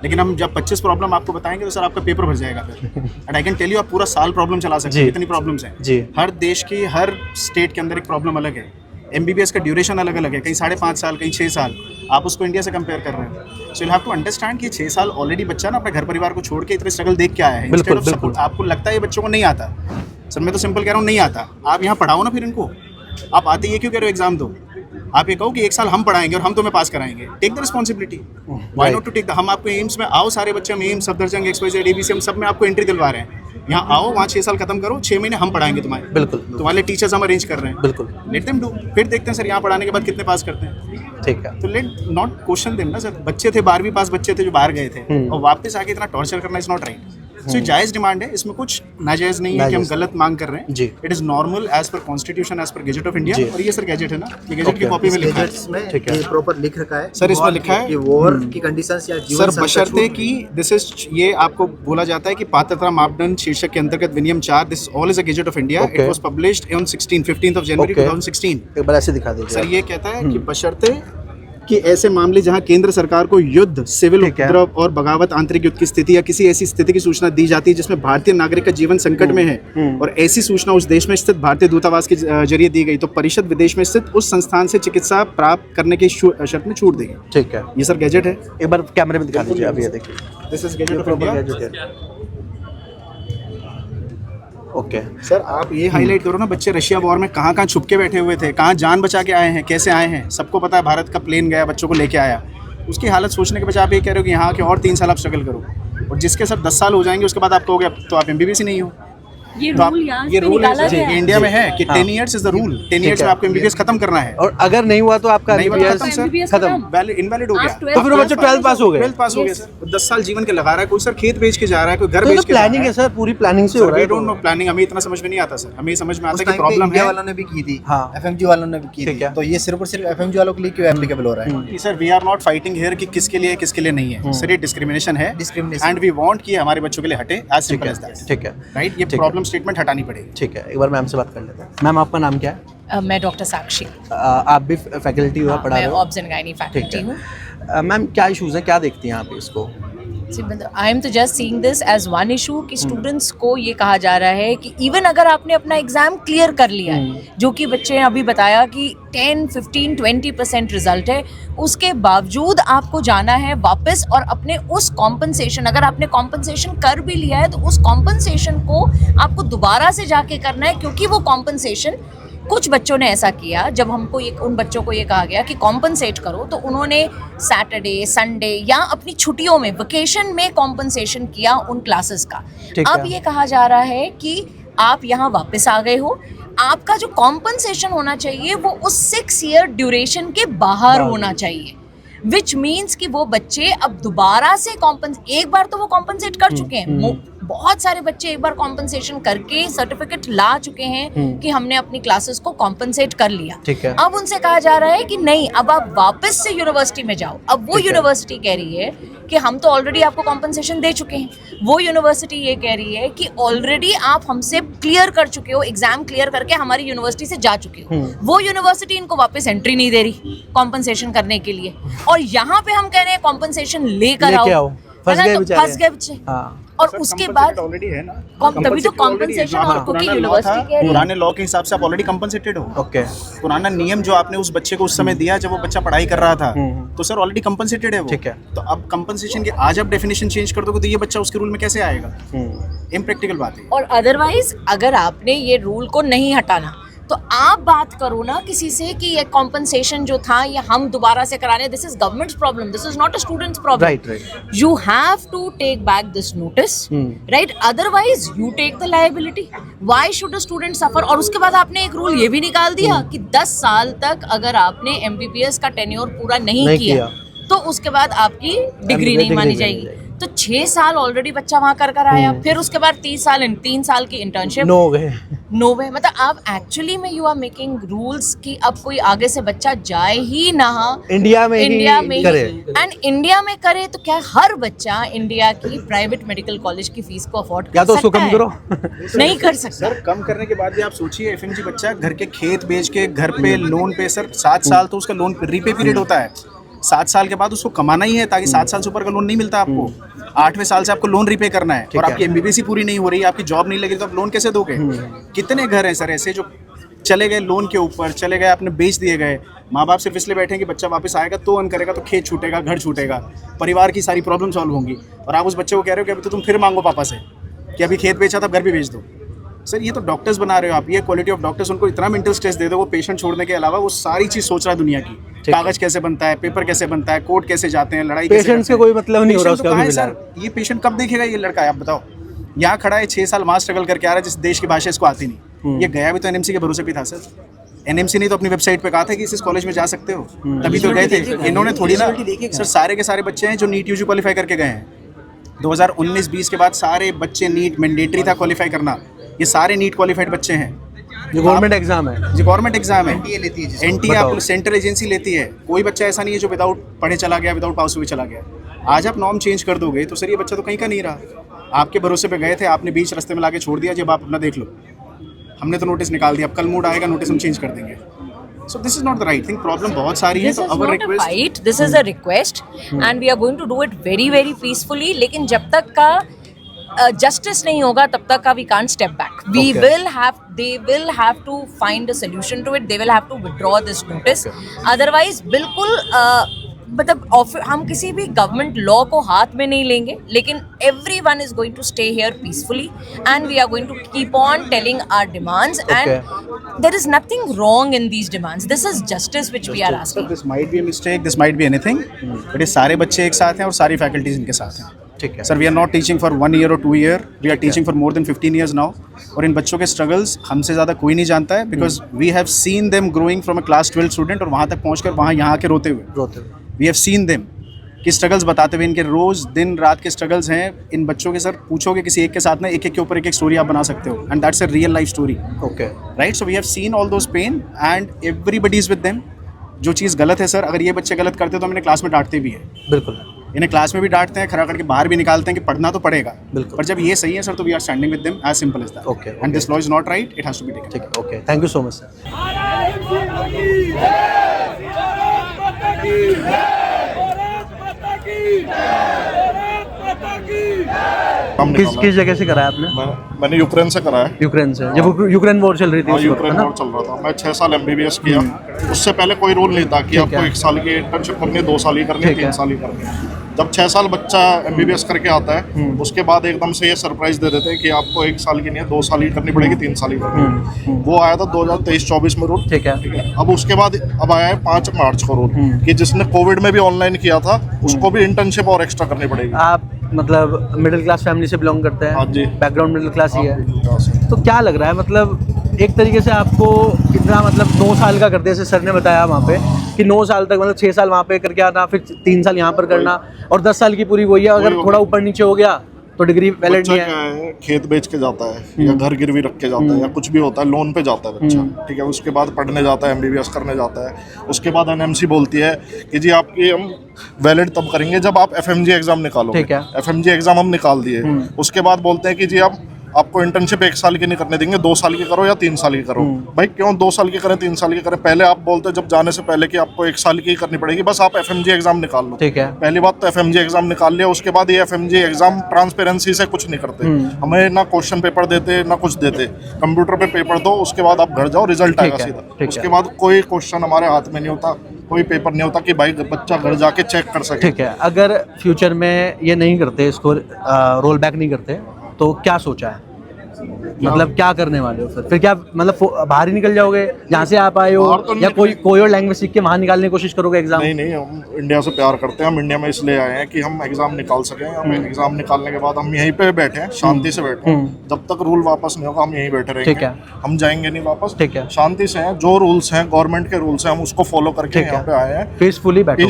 लेकिन हम जब 25 प्रॉब्लम आपको बताएंगे तो सर आपका पेपर भर जाएगा फिर। And I can tell you आप पूरा साल प्रॉब्लम चला सकते हैं, इतनी प्रॉब्लम्स हैं। हर देश की हर स्टेट के अंदर एक प्रॉब्लम अलग है, MBBS का ड्यूरेशन अलग अलग है, कहीं 5.5 साल, कहीं 6 साल, आप उसको इंडिया से कंपेयर कर रहे हैं। So you have to understand कि 6 साल ऑलरेडी बच्चा ना अपने घर परिवार को छोड़ के इतने स्ट्रगल देख के आया है। बिल्कुल, आपको लगता है ये बच्चों को नहीं आता, सर मैं तो सिंपल कह रहा हूँ नहीं आता, आप यहाँ पढ़ाओ ना फिर इनको। आप आते ये क्यों कह रहे हो एग्जाम दो? आप ये कहो कि 1 साल हम पढ़ाएंगे और हम तुम्हें पास कराएंगे, take the responsibility, why not to take the. हम आपको एम्स में आओ, सारे बच्चे हम एम्स, सफदरजंग, XYZ, ABC हम सब में आपको एंट्री दिलवा रहे हैं। यहाँ आओ, वहाँ 6 साल खत्म करो, 6 महीने हम पढ़ाएंगे तुम्हारे। बिल्कुल, तुम्हारे टीचर्स हम अरेंज कर रहे हैं। बिल्कुल, लेट देम डू, फिर देखते हैं सर यहाँ पढ़ाने के बाद कितने पास करते हैं। ठीक है, तो लेट नॉट क्वेश्चन देम ना सर। बच्चे थे 12वीं पास बच्चे थे जो बाहर गए थे, और वापस आके इतना टॉर्चर करना इज नॉट राइट। सो जायज़ डिमांड है, इसमें कुछ नाजायज़ नहीं है कि हम गलत मांग कर रहे हैं जी। It is normal as per constitution, as per gazette of India. और ये सर गेजेट है ना, ये गेजेट की कॉपी में लिखा है, ठीक है, प्रॉपर लिख रखा है सर, इसमें लिखा है कि वॉर की कंडीशंस या जीवन सर बशर्ते कि दिस इज, ये आपको बोला जाता है कि पात्रता मापदंड शीर्षक के अंतर्गत विनियम 4, this all is a gazette of India. It was published on 15th of January 2016। एक बार ऐसे दिखा दीजिए सर। ये कहता है कि बशर्ते कि ऐसे मामले जहां केंद्र सरकार को युद्ध, सिविल उपद्रव और बगावत, आंतरिक युद्ध की स्थिति या किसी ऐसी स्थिति की सूचना दी जाती है जिसमें भारतीय नागरिक का जीवन संकट में है, और ऐसी सूचना उस देश में स्थित भारतीय दूतावास के जरिए दी गई, तो परिषद विदेश में स्थित उस संस्थान से चिकित्सा प्राप्त करने की शर्त में छूट देगी। ठीक है, ये सर गैजेट है, एक बार कैमरे में दिखा दीजिए। अभी ये देखिए, this is gadget of India. Okay sir, आप ये हाईलाइट करो ना, बच्चे रशिया वॉर में कहाँ छुप के बैठे हुए थे, कहाँ जान बचा के आए हैं, कैसे आए हैं, सबको पता है। भारत का प्लेन गया, बच्चों को लेके आया, उसकी हालत सोचने के बजाय आप ये कह रहे हो कि यहाँ के और 3 साल आप स्ट्रगल करो, और जिसके सब 10 साल हो जाएंगे उसके बाद आप कहोगे अब तो आप MBBS ही नहीं हो। ये तो आप रूल यहाँ ये से रूल निकाला गया है। इंडिया में है कि 10 years is the rule. 10 years में आपको एमबीबीएस खत्म करना है, और अगर नहीं हुआ तो आपका नहीं हुआ तो खत्म MBBS सर, खत्म, इनवैलिड हो गया। तो फिर वो बच्चे 12th पास हो गए। 12th पास हो गए सर। 10 साल जीवन के लगा रहा है, कोई सर खेत बेच के जा रहा है, कोई घर तो बेच के जा रहा प्लानिंग है सर, पूरी प्लानिंग से हो रहा वी है। डोंट नो प्लानिंग, हमें इतना समझ में नहीं आता सर। हमें समझ में आता है कि प्रॉब्लम प्रॉब्लम है। वालों ने भी की थी, हाँ। एफएमजी वालों ने भी की थी, तो ये सिर्फ और सिर्फ एफएमजी वालों के लिए क्यों एप्लीकेबल हो रहा है? कि sir we are not fighting here कि किसके लिए किसके लिए नहीं है सर, ये डिस्क्रिमिनेशन है एंड वी वांट कि हमारे बच्चों के लिए हटे, एज सिंपल एज दैट। ठीक है, राइट, ये प्रॉब्लम स्टेटमेंट हटानी पड़ेगी। ठीक है, एक बार मैम से बात कर लेते हैं। मैम आपका नाम क्या है? मैं डॉक्टर साक्षी, आप भी फैकल्टी हो, पढ़ा रहे मैं हो? ऑब्स एंड गायनी फैकल्टी हूँ। मैम क्या इश्यूज हैं, क्या देखती हैं आप इसको? आई एम तो just seeing this as one issue कि स्टूडेंट्स को ये कहा जा रहा है कि इवन अगर आपने अपना एग्जाम क्लियर कर लिया है, जो कि बच्चे ने अभी बताया कि 10, 15, 20% रिजल्ट है, उसके बावजूद आपको जाना है वापस और अपने उस कॉम्पनसेशन, अगर आपने कॉम्पनसेशन कर भी लिया है तो उस कॉम्पनसेशन को आपको दोबारा से जाके करना है, क्योंकि वो कॉम्पनसेशन कुछ बच्चों ने ऐसा किया, जब हमको ये उन बच्चों को ये कहा गया कि कॉम्पनसेट करो, तो उन्होंने सैटरडे, संडे या अपनी छुट्टियों में, वेकेशन में कॉम्पनसेशन किया उन क्लासेस का। अब ये कहा जा रहा है कि आप यहाँ वापस आ गए हो, आपका जो कॉम्पनसेशन होना चाहिए वो उस 6 ईयर ड्यूरेशन के बाहर होना चाहिए, विच मीन्स कि वो बच्चे अब दोबारा से एक बार तो वो कॉम्पनसेट कर चुके हैं, बहुत सारे बच्चे एक बार कॉम्पनसेशन करके सर्टिफिकेट ला चुके हैं कि हमने अपनी क्लासेस को कॉम्पनसेट कर लिया। अब उनसे कहा जा रहा है कि नहीं, अब आप वापस से यूनिवर्सिटी में जाओ। अब वो यूनिवर्सिटी कह रही है कि हम तो ऑलरेडी आपको कॉम्पनसेशन दे चुके हैं, वो यूनिवर्सिटी ये कह रही है कि ऑलरेडी आप हमसे क्लियर कर चुके हो, एग्जाम क्लियर करके हमारी यूनिवर्सिटी से जा चुके हो। वो यूनिवर्सिटी इनको वापस एंट्री नहीं दे रही कॉम्पनसेशन करने के लिए, और यहाँ पे हम कह रहे हैं कॉम्पनसेशन लेकर आओ। फंस गए बच्चे। और उसके बाद ऑलरेडी है ना, तभी तो कॉम्पनसेशन, और क्योंकि यूनिवर्सिटी कह रही है पुराने लॉ के हिसाब से आप ऑलरेडी कम्पनसेटेड हो। ओके, पुराना नियम जो आपने उस बच्चे को उस समय दिया जब वो बच्चा पढ़ाई कर रहा था, तो सर ऑलरेडी कम्पनसेटेड है वो। ठीक है, तो अब कम्पनसेशन की आज आप डेफिनेशन चेंज कर दोगे तो ये बच्चा उसके रूल में कैसे आएगा? इम्प्रैक्टिकल बात है। और अदरवाइज अगर आपने ये रूल को नहीं हटाना तो आप बात करो ना किसी से कि ये कॉम्पनसेशन जो था ये हम दोबारा से कराने, this is government's problem, this is not a student's problem. Right, you have to take back this notice, right, otherwise you take the liability. Why should a student suffer? और उसके बाद आपने एक रूल ये भी निकाल दिया कि 10 साल तक अगर आपने एमबीबीएस का टेन्योर पूरा नहीं किया तो उसके बाद आपकी डिग्री नहीं मानी जाएगी। तो 6 साल ऑलरेडी बच्चा वहां कर आया, फिर उसके बाद 3 साल की इंटर्नशिप, नो वे। मतलब आप एक्चुअली में यू आर मेकिंग रूल्स कि अब कोई आगे से बच्चा जाए ही ना इंडिया में ही करे, एंड इंडिया में करे तो क्या हर बच्चा इंडिया की प्राइवेट मेडिकल कॉलेज की फीस को अफोर्ड या तो उसको कम करो, नहीं कर सकता। सर कम करने के बाद भी आप सोचिए, एफएमजी बच्चा घर के खेत बेच के घर पे लोन पे, सर 7 साल तो उसका लोन रीपे पीरियड होता है। 7 साल के बाद उसको कमाना ही है, ताकि 7 साल से ऊपर का लोन नहीं मिलता आपको। 8वें साल से आपको लोन रीपे करना है, और आपकी एमबीबीएस पूरी नहीं हो रही, आपकी जॉब नहीं लगी, तो आप लोन कैसे दोगे? कितने घर हैं सर ऐसे जो चले गए लोन के ऊपर, चले गए, आपने बेच दिए गए। माँ बाप सिर्फ इसलिए बैठे हैं कि बच्चा वापस आएगा तो अर्न करेगा, तो खेत छूटेगा, घर छूटेगा, परिवार की सारी प्रॉब्लम सॉल्व होंगी, और आप उस बच्चे को कह रहे हो कि अभी तो तुम फिर मांगो पापा से कि अभी खेत बेचा था घर भी बेच दो। सर ये तो डॉक्टर्स बना रहे हो आप, ये क्वालिटी ऑफ डॉक्टर्स, उनको इतना मेंटल स्ट्रेस दे दो, वो पेशेंट छोड़ने के अलावा वो सारी चीज़ सोच रहा है दुनिया की, कागज कैसे बनता है, पेपर कैसे बनता है, कोर्ट कैसे जाते हैं, लड़ाई कैसे पेशेंट से कोई मतलब नहीं हो रहा उसका भी। सर ये पेशेंट कब देखेगा ये लड़का है, आप बताओ। यहाँ खड़ा है 6 साल वहाँ स्ट्रगल करके आ रहा है, जिस देश की भाषा इसको आती नहीं। ये गया भी तो एनएमसी के भरोसे पे था सर। एनएमसी ने तो अपनी वेबसाइट पे कहा था कि इस कॉलेज में जा सकते हो, तभी तो गए थे। इन्होंने थोड़ी ना सर, सारे के सारे बच्चे हैं जो नीट यूजी क्वालिफाई करके गए हैं। 2019-20 के बाद सारे बच्चे नीट मैंडेटरी था क्वालिफाई करना, ये सारे नीट क्वालिफाइड बच्चे हैं। जो गवर्नमेंट एग्जाम है, जो गवर्नमेंट एग्जाम है, एनटीए लेती है, एनटीए आप सेंट्रल एजेंसी लेती है। कोई बच्चा ऐसा नहीं है जो विदाउट पढ़े चला गया, विदाउट पास हुए चला गया। आज आप नॉर्म चेंज कर दोगे तो सर ये बच्चा तो कहीं का नहीं रहा। आपके भरोसे पे गए थे, आपने बीच रास्ते में लाके छोड़ दिया, जब आप अपना देख लो। हमने तो नोटिस निकाल दिया, अब कल मूड आएगा नोटिस हम चेंज कर देंगे। So this is not the right thing. Problem बहुत सारी है, तो our request, fight, this is a request and we are going to do it very very peacefully. लेकिन जब तक का justice नहीं होगा तब तक का we can't step back. They will have to find a solution to it. They will have to withdraw this notice. Otherwise बिल्कुल मतलब हम किसी भी गवर्नमेंट लॉ को हाथ में नहीं लेंगे, लेकिन everyone is going to stay here peacefully and we are going to keep on telling our demands and there is nothing wrong in these demands. This is justice which we are asking. This might be a mistake, this might be anything, but ये सारे बच्चे एक साथ हैं और सारी फैकल्टीज इनके साथ हैं। ठीक है sir we are not teaching for 1 year or 2 year, we are teaching for more than 15 years now. और इन बच्चों के स्ट्रगल्स हमसे ज़्यादा कोई नहीं जानता है, because we have seen them growing from a class 12 student और वहाँ तक पहुँचकर वहाँ यहाँ के रोते हुए वी हैव सीन देम कि स्ट्रगल्स बताते हुए, इनके रोज़ दिन रात के स्ट्रगल्स हैं इन बच्चों के। सर पूछोगे किसी एक के साथ ना, एक एक के ऊपर एक एक स्टोरी आप बना सकते हो, and that's a real life story. Okay right, so we have seen all those pain and everybody is with them. जो चीज़ गलत है सर, अगर ये बच्चे गलत करते तो हम इन्हें क्लास में डांटते भी है, बिल्कुल इन्हें क्लास में भी डांटते हैं, खड़ा करके बाहर भी निकालते हैं कि पढ़ना तो पड़ेगा, बिल्कुल। पर जब ये सही है सर तो we are standing with them, as simple as that. Okay, and this law is not right, it has to be taken. ठीक है, okay, thank you so much sir. किस जगह से कराया आपने? मैंने यूक्रेन से कराया। यूक्रेन से, जब यूक्रेन वॉर चल रही थी हाँ, उस वक्त, यूक्रेन है ना? वॉर चल रहा था। मैं 6 साल MBBS किया। उससे पहले कोई रूल नहीं था कि ठीक आपको है। 1 साल की इंटर्नशिप करनी है, 2 साल ही करनी है, ठीक 3 है। साल ही करनी है। जब 6 साल बच्चा MBBS करके आता है, उसके बाद एकदम से ये सरप्राइज दे देते हैं कि आपको 1 साल की नहीं है, 2 साल ही करनी पड़ेगी, 3 साल ही करनी है। वो आया था 2023-24 में रूल। ठीक है। अब उसके बाद अब आया है 5 मार्च को रूल कि जिसने कोविड में भी ऑनलाइन किया था उसको भी इंटर्नशिप और एक्स्ट्रा करनी पड़ेगी। आप मतलब मिडिल क्लास फैमिली से बिलोंग करते हैं? हाँ जी। बैकग्राउंड मिडिल क्लास ही है। हाँ, तो क्या लग रहा है, मतलब एक तरीके से आपको कितना, मतलब 9 साल का करते, जैसे सर ने बताया वहाँ पे कि 9 साल तक, मतलब 6 साल वहाँ पे करके आना, फिर 3 साल यहाँ पर करना, और 10 साल की पूरी वही है। अगर थोड़ा ऊपर नीचे हो गया तो डिग्री वैलिड बच्चा नहीं क्या है। है, खेत बेच के जाता है या घर गिरवी रख के जाता है या कुछ भी होता है, लोन पे जाता है बच्चा, ठीक है। उसके बाद पढ़ने जाता है, MBBS करने जाता है। उसके बाद NMC बोलती है कि जी आपकी हम वैलिड तब करेंगे जब आप FMG एग्जाम निकालोगे। ठीक है। FMG एग्जाम हम निकाल दिए। उसके बाद बोलते हैं कि जी आप आपको इंटर्नशिप 1 साल की नहीं करने देंगे, 2 साल की करो या 3 साल की करो। भाई क्यों 2 साल की करें, 3 साल की करें? पहले आप बोलते जब जाने से पहले कि आपको 1 साल की ही करनी पड़ेगी, बस आप FMG एग्जाम निकाल लो। ठीक है। पहली बात तो FMG एग्जाम निकाल लिया, उसके बाद ये FMG एग्जाम ट्रांसपेरेंसी से कुछ नहीं करते। हमें ना क्वेश्चन पेपर देते ना कुछ देते, कंप्यूटर पे पेपर दो, उसके बाद आप घर जाओ, रिजल्ट आएगा सीधा। उसके बाद कोई क्वेश्चन हमारे हाथ में नहीं होता, कोई पेपर नहीं होता कि भाई बच्चा घर जाके चेक कर सके। ठीक है, अगर फ्यूचर में ये नहीं करते, इसको रोल बैक नहीं करते, तो क्या सोचा है, मतलब क्या करने वाले हो फिर क्या, मतलब बाहर ही निकल जाओगे जहाँ से आप आए हो, या कोई और लैंग्वेज सीख के वहाँ निकालने की कोशिश करोगे एग्जाम? नहीं, हम इंडिया से प्यार करते हैं। हम इंडिया में इसलिए आए हैं कि हम एग्जाम निकाल सकें। हम एग्जाम निकालने के बाद हम यहीं पे बैठे हैं, शांति से बैठे हैं। जब तक रूल वापस नहीं होगा हम यहीं बैठे रहेंगे। ठीक है। हम जाएंगे नहीं वापस। ठीक है। शांति से हैं, जो रूल्स हैं गवर्नमेंट के रूल्स हैं हम उसको फॉलो करके यहाँ पे आए हैं। पीसफुली बैठे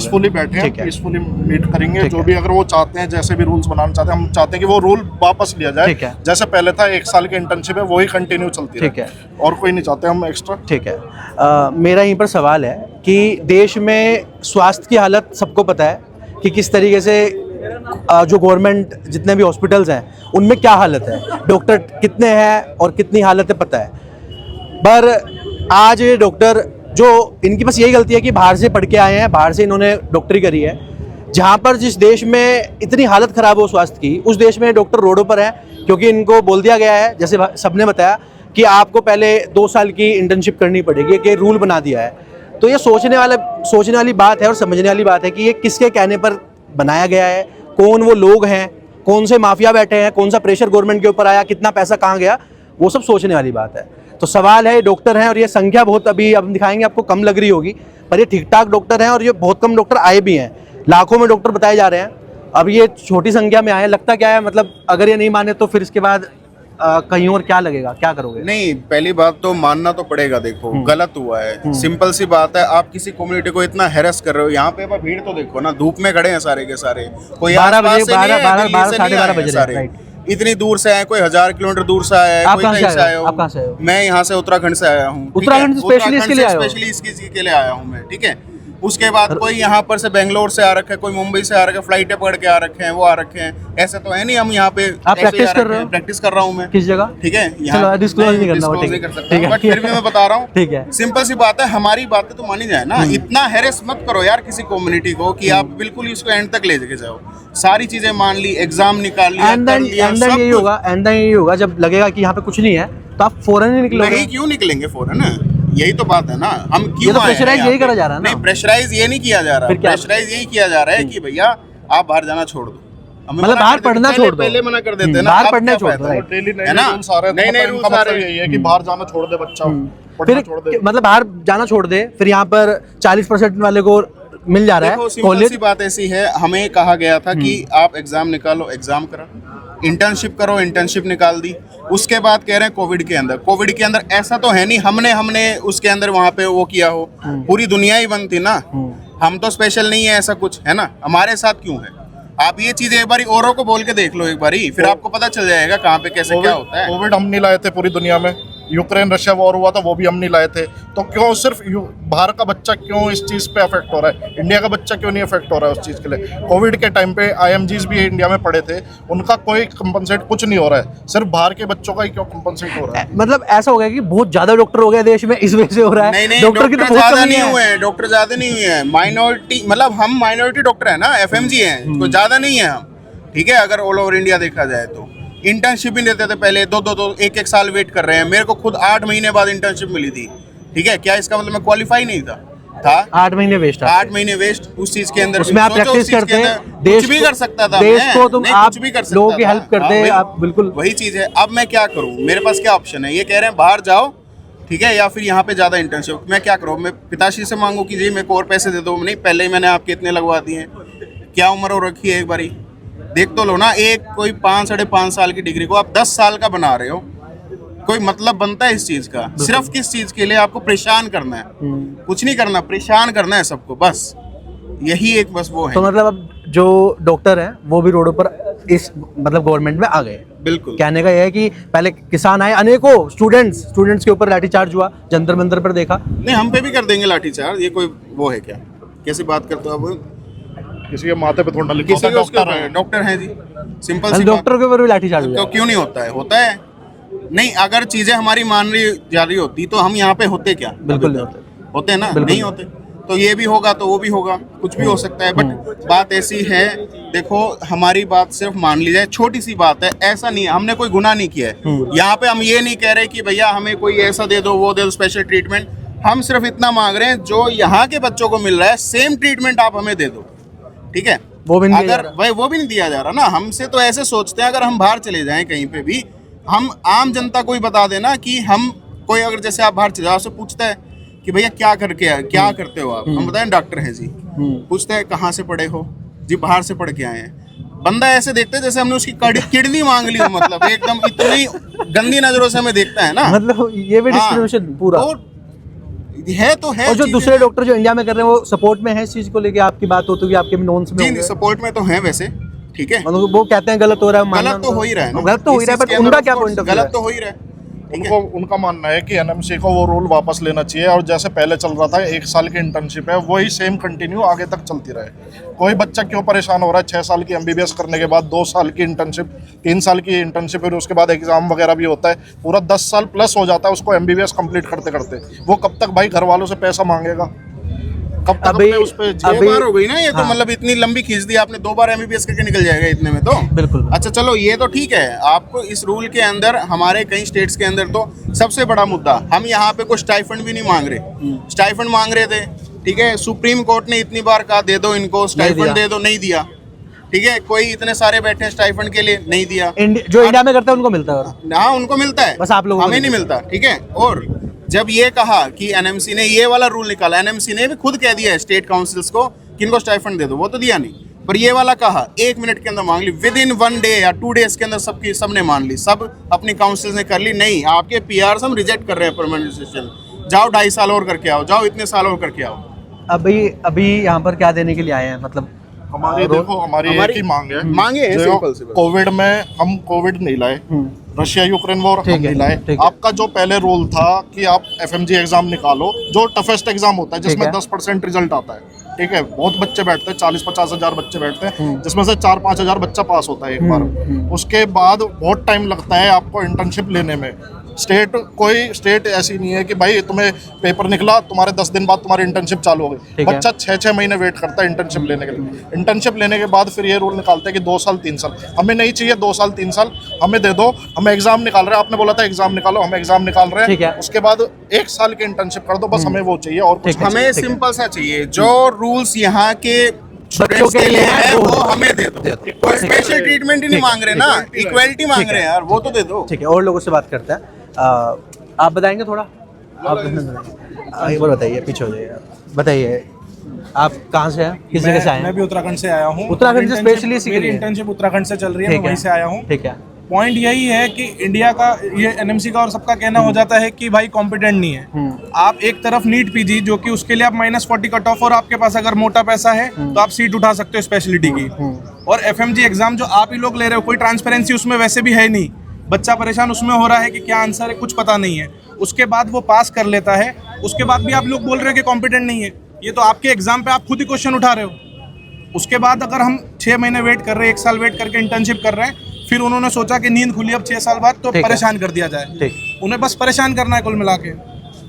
हैं, पीसफुली मीट करेंगे। जो भी अगर वो चाहते हैं, जैसे भी रूल्स बनाना चाहते हैं, हम चाहते हैं कि वो रूल वापस लिया जाए। जैसे पहले था 1 साल की इंटर्नशिप है, वही कंटिन्यू चलती है। ठीक है। और कोई नहीं चाहते हम एक्स्ट्रा। ठीक है। मेरा यहीं पर सवाल है कि देश में स्वास्थ्य की हालत सबको पता है कि किस तरीके से जो गवर्नमेंट जितने भी हॉस्पिटल्स हैं उनमें क्या हालत है, डॉक्टर कितने हैं और कितनी हालत है पता है। पर आज ये डॉक्टर, जो इनकी बस यही गलती है कि बाहर से पढ़ के आए हैं, बाहर से इन्होंने डॉक्टरी करी है। जहाँ पर जिस देश में इतनी हालत ख़राब हो स्वास्थ्य की, उस देश में डॉक्टर रोडों पर हैं, क्योंकि इनको बोल दिया गया है, जैसे सबने बताया कि आपको पहले 2 साल की इंटर्नशिप करनी पड़ेगी, कि रूल बना दिया है। तो ये सोचने वाली बात है और समझने वाली बात है कि ये किसके कहने पर बनाया गया है, कौन वो लोग हैं, कौन से माफिया बैठे हैं, कौन सा प्रेशर गवर्नमेंट के ऊपर आया, कितना पैसा कहाँ गया, वो सब सोचने वाली बात है। तो सवाल है, डॉक्टर हैं और ये संख्या बहुत, अभी अब दिखाएंगे आपको, कम लग रही होगी, पर ये ठीक ठाक डॉक्टर हैं और ये बहुत कम डॉक्टर आए भी हैं। लाखों में डॉक्टर बताए जा रहे हैं, अब ये छोटी संख्या में आए। लगता क्या है, मतलब अगर ये नहीं माने तो फिर इसके बाद कहीं और क्या लगेगा, क्या करोगे? नहीं, पहली बात तो मानना तो पड़ेगा। देखो गलत हुआ है, सिंपल सी बात है। आप किसी कम्युनिटी को इतना हैरेस कर रहे हो। यहाँ पे भीड़ तो देखो ना, धूप में खड़े हैं सारे के सारे। कोई 12 आसपास से नहीं है, दिल्ली से नहीं साढ़े 12 आए हैं बज सारे। रहे हैं। इतनी दूर से आए, कोई 1000 किलोमीटर दूर से आया है, आप कोई कहाँ कहीं से आया आप कहाँ से आए हो? मैं यहाँ से उत्तराखंड से आया हूँ। उत्तराखंड से स्पेशली इसके लिए आए हो? स्पेशली इसके के लिए आया हूँ मैं, ठीक है। उसके बाद कोई यहाँ पर से बेंगलोर से आ रखे, कोई मुंबई से आ रखे, फ्लाइटें पकड़ के आ रखे हैं, वो आ रखे हैं। ऐसे तो है नहीं हम यहाँ पे। आप प्रैक्टिस कर रहे हो? प्रैक्टिस कर रहा हूँ मैं। किस जगह? ठीक है, चलो डिस्क्लोज नहीं करना, नहीं कर सकता, बट फिर भी मैं बता रहा हूँ। ठीक है, सिंपल सी बात है, हमारी बातें तो मानी जाए ना। इतना हैरेस मत करो यार किसी कम्युनिटी को कि आप बिल्कुल इसको एंड तक ले जाओ। सारी चीजें मान ली, एग्जाम निकाल लिया, कर लिया, सब यही होगा। एंड यही होगा, जब लगेगा कि यहाँ पे कुछ नहीं है तो आप फौरन ही निकलोगे। नहीं, क्यों निकलेंगे फौरन? यही तो बात है ना। हम क्यों ये तो प्रेशराइज यही करा जा रहा है ना। नहीं, प्रेशराइज ये नहीं किया जा रहा। प्रेशराइज यही किया जा रहा है कि भैया आप बाहर जाना छोड़ दो, मतलब बाहर पढ़ना छोड़ दो। पहले मना कर देते हैं ना, बाहर पढ़ना छोड़ दो, है ना। नए रूल्स आ रहे हैं, यही है कि बाहर जाना छोड़ दे बच्चा, फिर मतलब बाहर जाना छोड़ दे, फिर यहाँ पर 40% वाले को मिल जा रहा देखो, है सिंपल कॉलेज। सी बात ऐसी है, हमें कहा गया था कि आप एग्जाम निकालो, एग्जाम करा, इंटर्नशिप करो, इंटर्नशिप निकाल दी। उसके बाद कह रहे हैं कोविड के अंदर ऐसा तो है नहीं हमने उसके अंदर वहां पे वो किया हो, पूरी दुनिया ही बंद थी ना, हम तो स्पेशल नहीं है ऐसा कुछ, है ना, हमारे साथ क्यों है? आप ये चीज एक बारी औरों को बोल के देख लो एक बारी, फिर आपको पता चल जाएगा कहाँ पे कैसे क्या होता है। कोविड हम नहीं लाए थे पूरी दुनिया में, यूक्रेन रशिया वॉर हुआ था वो भी हम नहीं लाए थे, तो क्यों सिर्फ बाहर का बच्चा क्यों इस चीज़ पे अफेक्ट हो रहा है, इंडिया का बच्चा क्यों नहीं अफेक्ट हो रहा है उस चीज़ के लिए? कोविड के टाइम पे IMGs भी इंडिया में पड़े थे, उनका कोई कंपनसेट कुछ नहीं हो रहा है, सिर्फ बाहर के बच्चों का ही क्यों कंपनसेट हो रहा है? मतलब ऐसा हो गया कि बहुत ज्यादा डॉक्टर हो गया देश में, इस वजह से हो रहा है। नहीं, डॉक्टर की तो बहुत ज्यादा कमी नहीं है। हुए हैं, डॉक्टर ज्यादा नहीं हुए हैं, माइनॉरिटी, मतलब हम माइनॉरिटी डॉक्टर है ना, FMG हैं, तो ज्यादा नहीं है हम, ठीक है। अगर ऑल ओवर इंडिया देखा जाए तो इंटर्नशिप भी देते थे पहले, दो एक साल वेट कर रहे हैं। मेरे को खुद 8 महीने बाद इंटर्नशिप मिली थी, ठीक है। क्या इसका मतलब मैं क्वालिफाई नहीं था? 8 महीने वेस्ट, 8 महीने वेस्ट उस चीज के अंदर। उसमें आप प्रैक्टिस करते हैं, कुछ भी कर सकता था, देश को तुम आप कुछ भी कर सकता लोगों की था। हेल्प करते हैं आप, बिल्कुल वही चीज है। अब मैं क्या करूं, मेरे पास क्या ऑप्शन है? ये कह रहे हैं बाहर जाओ, ठीक है, या फिर यहाँ पे ज्यादा इंटर्नशिप। मैं क्या करूँ? मैं पिताश्री से मांगू कि जी मेरे को और पैसे दे दो? नहीं, पहले ही मैंने आपके इतने लगवा दिए हैं। क्या उम्र हो रखी है एक बारी देख तो लो ना। एक कोई 5-5.5 साल की डिग्री को आप 10 साल का बना रहे हो, कोई मतलब बनता है इस चीज का? सिर्फ किस चीज के लिए? आपको परेशान करना है, कुछ नहीं करना, परेशान करना है सबको, बस यही एक बस वो है। तो मतलब अब जो डॉक्टर हैं वो भी रोडों पर इस मतलब गवर्नमेंट में आ गए। बिल्कुल, कहने का यह है कि पहले किसान आए, अनेकों स्टूडेंट्स के ऊपर लाठीचार्ज हुआ, जंतर मंतर पर देखा। नहीं, हम पे भी कर देंगे लाठीचार्ज, ये कोई वो है क्या? कैसे बात करते हो आप? किसी के माथे पे थोड़ा लिखा किसी होता डॉक्टर है जी, सिंपल सी डॉक्टर के ऊपर भी लाठीचार्ज हुआ। तो क्यों नहीं होता है? होता है। नहीं, अगर चीजें हमारी मान रही जा रही होती तो हम यहाँ पे होते क्या? बिल्कुल होते ना, नहीं होते। तो ये भी होगा तो वो भी होगा, कुछ भी हो सकता है। बट बात ऐसी है, देखो हमारी बात सिर्फ मान ली जाए, छोटी सी बात है, ऐसा नहीं है, हमने कोई गुनाह नहीं किया है। यहाँ पे हम ये नहीं कह रहे कि भैया हमें कोई ऐसा दे दो, वो दे दो, स्पेशल ट्रीटमेंट। हम सिर्फ इतना मांग रहे हैं, जो यहाँ के बच्चों को मिल रहा है सेम ट्रीटमेंट आप हमें दे दो, ठीक है। वो भी नहीं अगर भाई वो भी नहीं दिया जा रहा ना, हमसे तो ऐसे सोचते हैं, अगर हम बाहर चले जाएं कहीं पे भी, हम आम जनता को ही बता देना कि हम कोई, अगर जैसे आप बाहर चले जाओ, आपसे पूछता है कि भैया क्या क्या करते हो आप, हम बताएं डॉक्टर हैं जी, पूछते हैं कहाँ से पढ़े हो जी, बाहर से पढ़ के आए हैं। बंदा ऐसे देखते हैं जैसे हमने उसकी किडनी मांग ली हो, मतलब एकदम इतनी गंदी नजरों से हमें देखता है ना, मतलब ये भी डिस्क्रिमिनेशन पूरा है तो है। और जो दूसरे डॉक्टर जो इंडिया में कर रहे हैं वो सपोर्ट में है इस चीज को लेके, आपकी बात होती है आपके नॉन्स में? जी, सपोर्ट में तो है वैसे, ठीक है। मतलब वो कहते हैं गलत हो रहा है, गलत तो हो ही रहा है ना, गलत तो हो ही रहा है, बट उनका क्या पॉइंट ऑफ व्यू है? गलत तो हो ही रहा है। उनका मानना है कि NMC को वो रूल वापस लेना चाहिए, और जैसे पहले चल रहा था 1 साल की इंटर्नशिप है, वही सेम कंटिन्यू आगे तक चलती रहे। कोई बच्चा क्यों परेशान हो रहा है 6 साल की MBBS करने के बाद, 2 साल की इंटर्नशिप, 3 साल की इंटर्नशिप, फिर उसके बाद एग्जाम वगैरह भी होता है, पूरा 10 साल प्लस हो जाता है उसको MBBS कंप्लीट करते करते। वो कब तक भाई घर वालों से पैसा मांगेगा? कब तक अभी उस पे 6 बार हो गई ना ये तो, मतलब इतनी लंबी खींच दी आपने, 2 बार MBBS करके निकल जाएगा इतने में तो। बिल्कुल। अच्छा चलो ये तो ठीक है, आपको इस रूल के अंदर, हमारे कई स्टेट्स के अंदर तो सबसे बड़ा मुद्दा, हम यहाँ पे कुछ स्टाइफंड भी नहीं मांग रहे, स्टाइफंड मांग रहे थे, ठीक है। सुप्रीम कोर्ट ने इतनी बार कहा दे दो इनको स्टाइफंड, दे दो, नहीं दिया, ठीक है। कोई इतने सारे बैठे हैं स्टाइफंड के लिए, नहीं दिया। जो इंडिया में करता है उनको मिलता है, हाँ उनको मिलता है, बस आप लोगों को हमें नहीं मिलता, ठीक है। और जब ये कहा कि NMC ने ये वाला रूल निकाला, NMC ने भी खुद कह दिया है स्टेट काउंसिल्स को कि इनको स्टाइफंड दे दो, वो तो दिया नहीं, पर ये वाला कहा 1 मिनट के अंदर मांग ली, विद इन 1 डे या 2 डेज के अंदर सबने मान ली, सब अपनी काउंसिल्स ने कर ली। नहीं, आपके PRs हम रिजेक्ट कर रहे हैं, परमानेंट रेजिस्ट्रेशन, जाओ 2.5 साल और करके आओ, जाओ इतने साल और करके आओ। अभी यहाँ पर क्या देने के लिए आए हैं? मतलब हमारी एक ही मांगे हैं, सिंपल सी बात। कोविड में हम कोविड नहीं लाए, रशिया यूक्रेन वॉर हम नहीं लाए। आपका जो पहले रूल था कि आप FMG एग्जाम निकालो, जो टफेस्ट एग्जाम होता है, जिसमें 10% रिजल्ट आता है, ठीक है। बहुत बच्चे बैठते हैं, 40-50 हजार बच्चे बैठते हैं, जिसमें से 4-5 हजार बच्चा पास होता है एक बार। उसके बाद बहुत टाइम लगता है आपको इंटर्नशिप लेने में। कोई स्टेट ऐसी नहीं है कि भाई तुम्हें पेपर निकला, तुम्हारे 10 दिन बाद तुम्हारी इंटर्नशिप चालू हो गई। बच्चा 6-6 महीने वेट करता है इंटर्नशिप लेने के लिए। इंटर्नशिप लेने के बाद फिर ये रूल निकालते हैं कि 2 साल 3 साल। हमें नहीं चाहिए 2 साल 3 साल, हमें दे दो। हम एग्जाम निकाल रहे हैं, आपने बोला था एग्जाम निकालो, हम एग्जाम निकाल रहे हैं, उसके बाद 1 साल की इंटर्नशिप कर दो, बस हमें वो चाहिए और कुछ नहीं। हमें सिंपल सा चाहिए, जो रूल्स यहाँ के बच्चों के लिए है वो हमें दे दो। कोई स्पेशल ट्रीटमेंट ही नहीं मांग रहे ना, इक्वलिटी मांग रहे हैं यार, वो तो दे दो। ठीक है, और लोगों से बात करते हैं। आप बताएंगे थोड़ा, आप एक बार बताइए, पीछे हो जाइए, बताइए आप कहाँ से हैं, किस जगह से आए मैं हैं? भी उत्तराखंड से आया हूँ। उत्तराखंड से स्पेशली इसी के मेरी लिए? इंटर्नशिप उत्तराखंड से चल रही है, मैं ठीक है। वहीं से आया हूँ। ठीक है। पॉइंट यही है कि इंडिया का ये एनएमसी का और सबका कहना हो जाता है कि भाई कॉम्पिटेंट नहीं है। आप एक तरफ नीट पीजी जो कि उसके लिए आप -40 कट ऑफ और आपके पास अगर मोटा पैसा है तो आप सीट उठा सकते हो स्पेशलिटी की। और एफएमजी एग्जाम जो आप ही लोग ले रहे हो, कोई ट्रांसपेरेंसी उसमें वैसे भी है नहीं। बच्चा परेशान उसमें हो रहा है कि क्या आंसर है, कुछ पता नहीं है। उसके बाद वो पास कर लेता है, उसके बाद भी आप लोग बोल रहे हो कि कॉम्पिटेंट नहीं है। ये तो आपके एग्जाम पे आप खुद ही क्वेश्चन उठा रहे हो। उसके बाद अगर हम 6 महीने वेट कर रहे हैं, 1 साल वेट करके इंटर्नशिप कर रहे हैं, फिर उन्होंने सोचा कि नींद खुली अब 6 साल बाद तो परेशान कर दिया जाए। ठीक। उन्हें बस परेशान करना है कुल मिला के।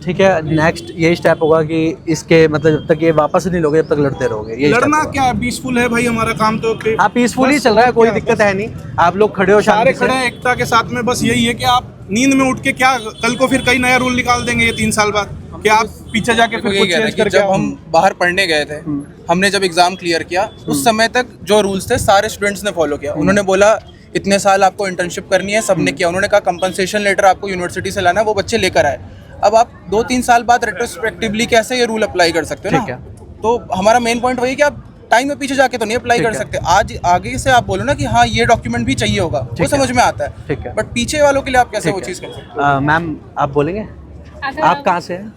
ठीक है, नेक्स्ट यही स्टेप होगा कि इसके मतलब जब तक ये वापस नहीं लोगे जब तक लड़ते रहोगे। ये लड़ना क्या है, पीसफुल है भाई हमारा काम तो। हाँ, पीसफुल ही चल रहा है, कोई दिक्कत है नहीं। आप लोग खड़े हो सारे शांति खड़े हैं एकता के साथ में। बस यही है कि आप नींद में उठ के क्या कल को फिर कई नया रूल निकाल देंगे ये 3 साल बाद, कि आप पीछे जाके फिर कुछ चेंज करके जब हम बाहर पढ़ने गए थे, हमने जब एग्जाम क्लियर किया उस समय तक जो रूल्स थे सारे स्टूडेंट्स ने फॉलो किया। उन्होंने बोला इतने साल आपको इंटर्नशिप करनी है, सबने किया। उन्होंने कहा कंपनसेशन लेटर आपको यूनिवर्सिटी से लाना है, वो बच्चे लेकर आए। अब आप 2-3 साल बाद रेट्रोस्पेक्टिवली कैसे ये रूल अप्लाई कर सकते हो ना? तो हमारा मेन पॉइंट वही कि आप टाइम में पीछे जाके तो नहीं अप्लाई कर सकते। आज आगे से आप बोलो ना कि हाँ ये डॉक्यूमेंट भी चाहिए होगा, वो समझ में आता है। ठीक है। बट पीछे वालों के लिए आप कैसे वो चीज़ कर सकते हो? मैम आप बोलेंगे, आप कहाँ से हैं?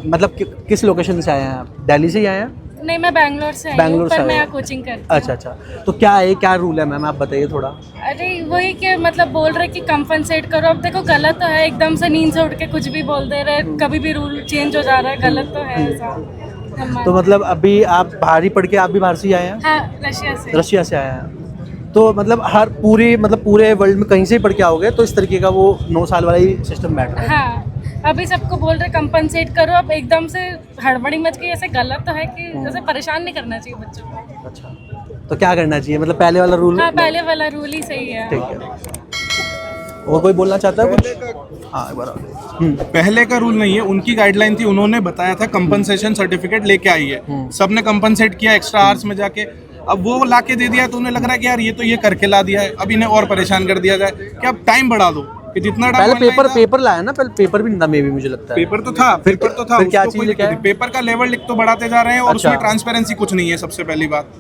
मतलब किस लोकेशन से आए हैं आप? दिल्ली से ही आए हैं? नहीं, मैं बैंगलोर से आई बैंगलोर हूँ, से पर आए मैं हैं। यहाँ कोचिंग करती हूँ। अच्छा अच्छा, तो क्या है, क्या रूल है मैम, आप बताइए थोड़ा। अरे वही कि मतलब बोल रहे कि कंपनसेट करो। अब देखो गलत तो है, एकदम से नींद से उठ के कुछ भी बोल दे रहे, कभी भी रूल चेंज हो जा रहा है, गलत तो है ऐसा। तो मतलब अभी आप बाहर ही पढ़ के, आप भी बाहर से ही आए हैं? हाँ, रशिया से। रशिया से आए हैं, तो मतलब हर पूरे वर्ल्ड में कहीं से ही पढ़ के आओगे तो इस तरीके का वो 9 साल वाला ही सिस्टम बैठ रहा है। हाँ, अभी सबको बोल रहे कंपनसेट करो। अब एकदम से हड़बड़ी मच गई, ऐसे गलत तो है कि ऐसे परेशान नहीं करना चाहिए बच्चों को। अच्छा, तो क्या करना चाहिए, मतलब पहले वाला रूल? हाँ, पहले वाला रूल ही सही है। ठीक है। और कोई बोलना चाहता है कुछ? हाँ, बराबर। पहले का रूल नहीं है, उनकी गाइडलाइन थी, उन्होंने बताया था कंपनसेशन सर्टिफिकेट लेके आई है। सबने कंपनसेट किया एक्स्ट्रा आवर्स में जाके। अब वो ला के दे दिया तो उन्हें लग रहा है कि यार ये तो ये करके ला दिया है, अब इन्हें और परेशान कर दिया जाए कि अब टाइम बढ़ा दो कि जितना पहले पेपर लाया ना, पहले पेपर भी ना, मे भी मुझे लगता है पेपर तो था, पेपर तो था। फिर क्या उसको चीज़ कोई है, क्या दिक्कत नहीं। पेपर का लेवल लिख तो बढ़ाते जा रहे हैं और अच्छा। उसमें ट्रांसपेरेंसी कुछ नहीं है, सबसे पहली बात।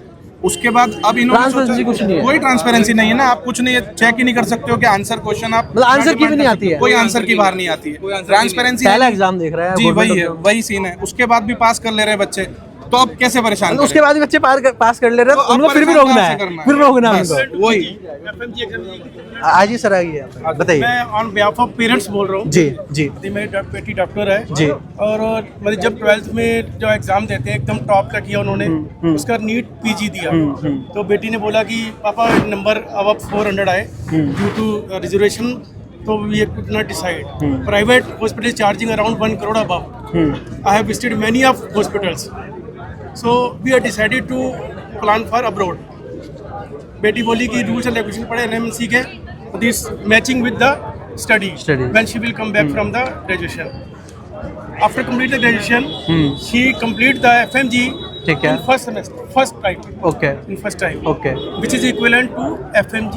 उसके बाद अब इन्होंने ट्रांसपेरेंसी कुछ नहीं है, कोई ट्रांसपेरेंसी नहीं है ना। आप कुछ नहीं चेक ही नहीं कर सकते हो कि आंसर क्वेश्चन आप मतलब आंसर की भी नहीं आती है, कोई आंसर की बाहर नहीं आती है। ट्रांसपेरेंसी पहला एग्जाम देख रहा है जी, वही है, वही सीन है। उसके बाद भी पास कर ले रहे हैं बच्चे, तो अब कैसे परेशान करें? उसके बाद भी बच्चे पास कर ले रहे हैं, तो उनको फिर भी रोकना है, फिर रोकना है उनको। वही। आज ही सर आइए, बताइए। मैं ऑन बिहाफ ऑफ पेरेंट्स बोल रहा हूँ। जी जी। मेरी बेटी डॉक्टर है जी। और मतलब जब 12th में जो एग्जाम देते हैं एकदम टॉप का किया उन्होंने, उसका नीट पीजी दिया। तो बेटी ने बोला कि पापा नंबर अब 400 आए ड्यू टू रिजर्वेशन, तो we could not decide. Private hospital charging around 1 crore above। I have visited many of hospitals, so we are decided to plan for abroad. बेटी बोली कि रूल्स एंड रेगुलेशन पढ़े एनएमसी के, this matching with the study when she will come back from the graduation. After complete the graduation she complete the FMG in first semester, first time. Okay. In first time. Okay. Which is equivalent to FMG,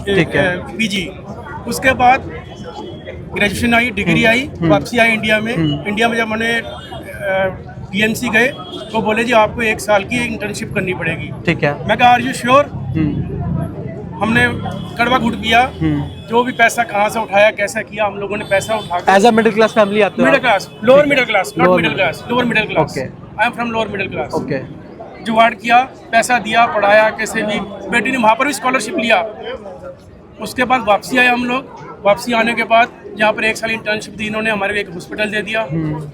PG. उसके बाद ग्रेजुएशन आई, डिग्री आई, वापसी आई इंडिया में। इंडिया में जब मैंने PMC गए तो बोले जी आपको 1 साल की इंटर्नशिप करनी पड़ेगी। ठीक है। मैं कहा आर यू श्योर? हमने कड़वा घुट पिया, जो भी पैसा कहाँ से उठाया, कैसा किया, हम लोगों ने पैसा उठा। As a middle class family आते हो? Middle class, lower middle class, not middle class, lower middle class. I am from lower middle class. Okay. जुगाड़ किया, पैसा दिया, पढ़ाया, कैसे भी। बेटी ने वहाँ पर भी स्कॉलरशिप लिया। उसके बाद वापसी आए हम लोग। वापसी आने के बाद यहाँ पर 1 साल इंटर्नशिप दी इन्होंने, हमारे को एक हॉस्पिटल दे दिया,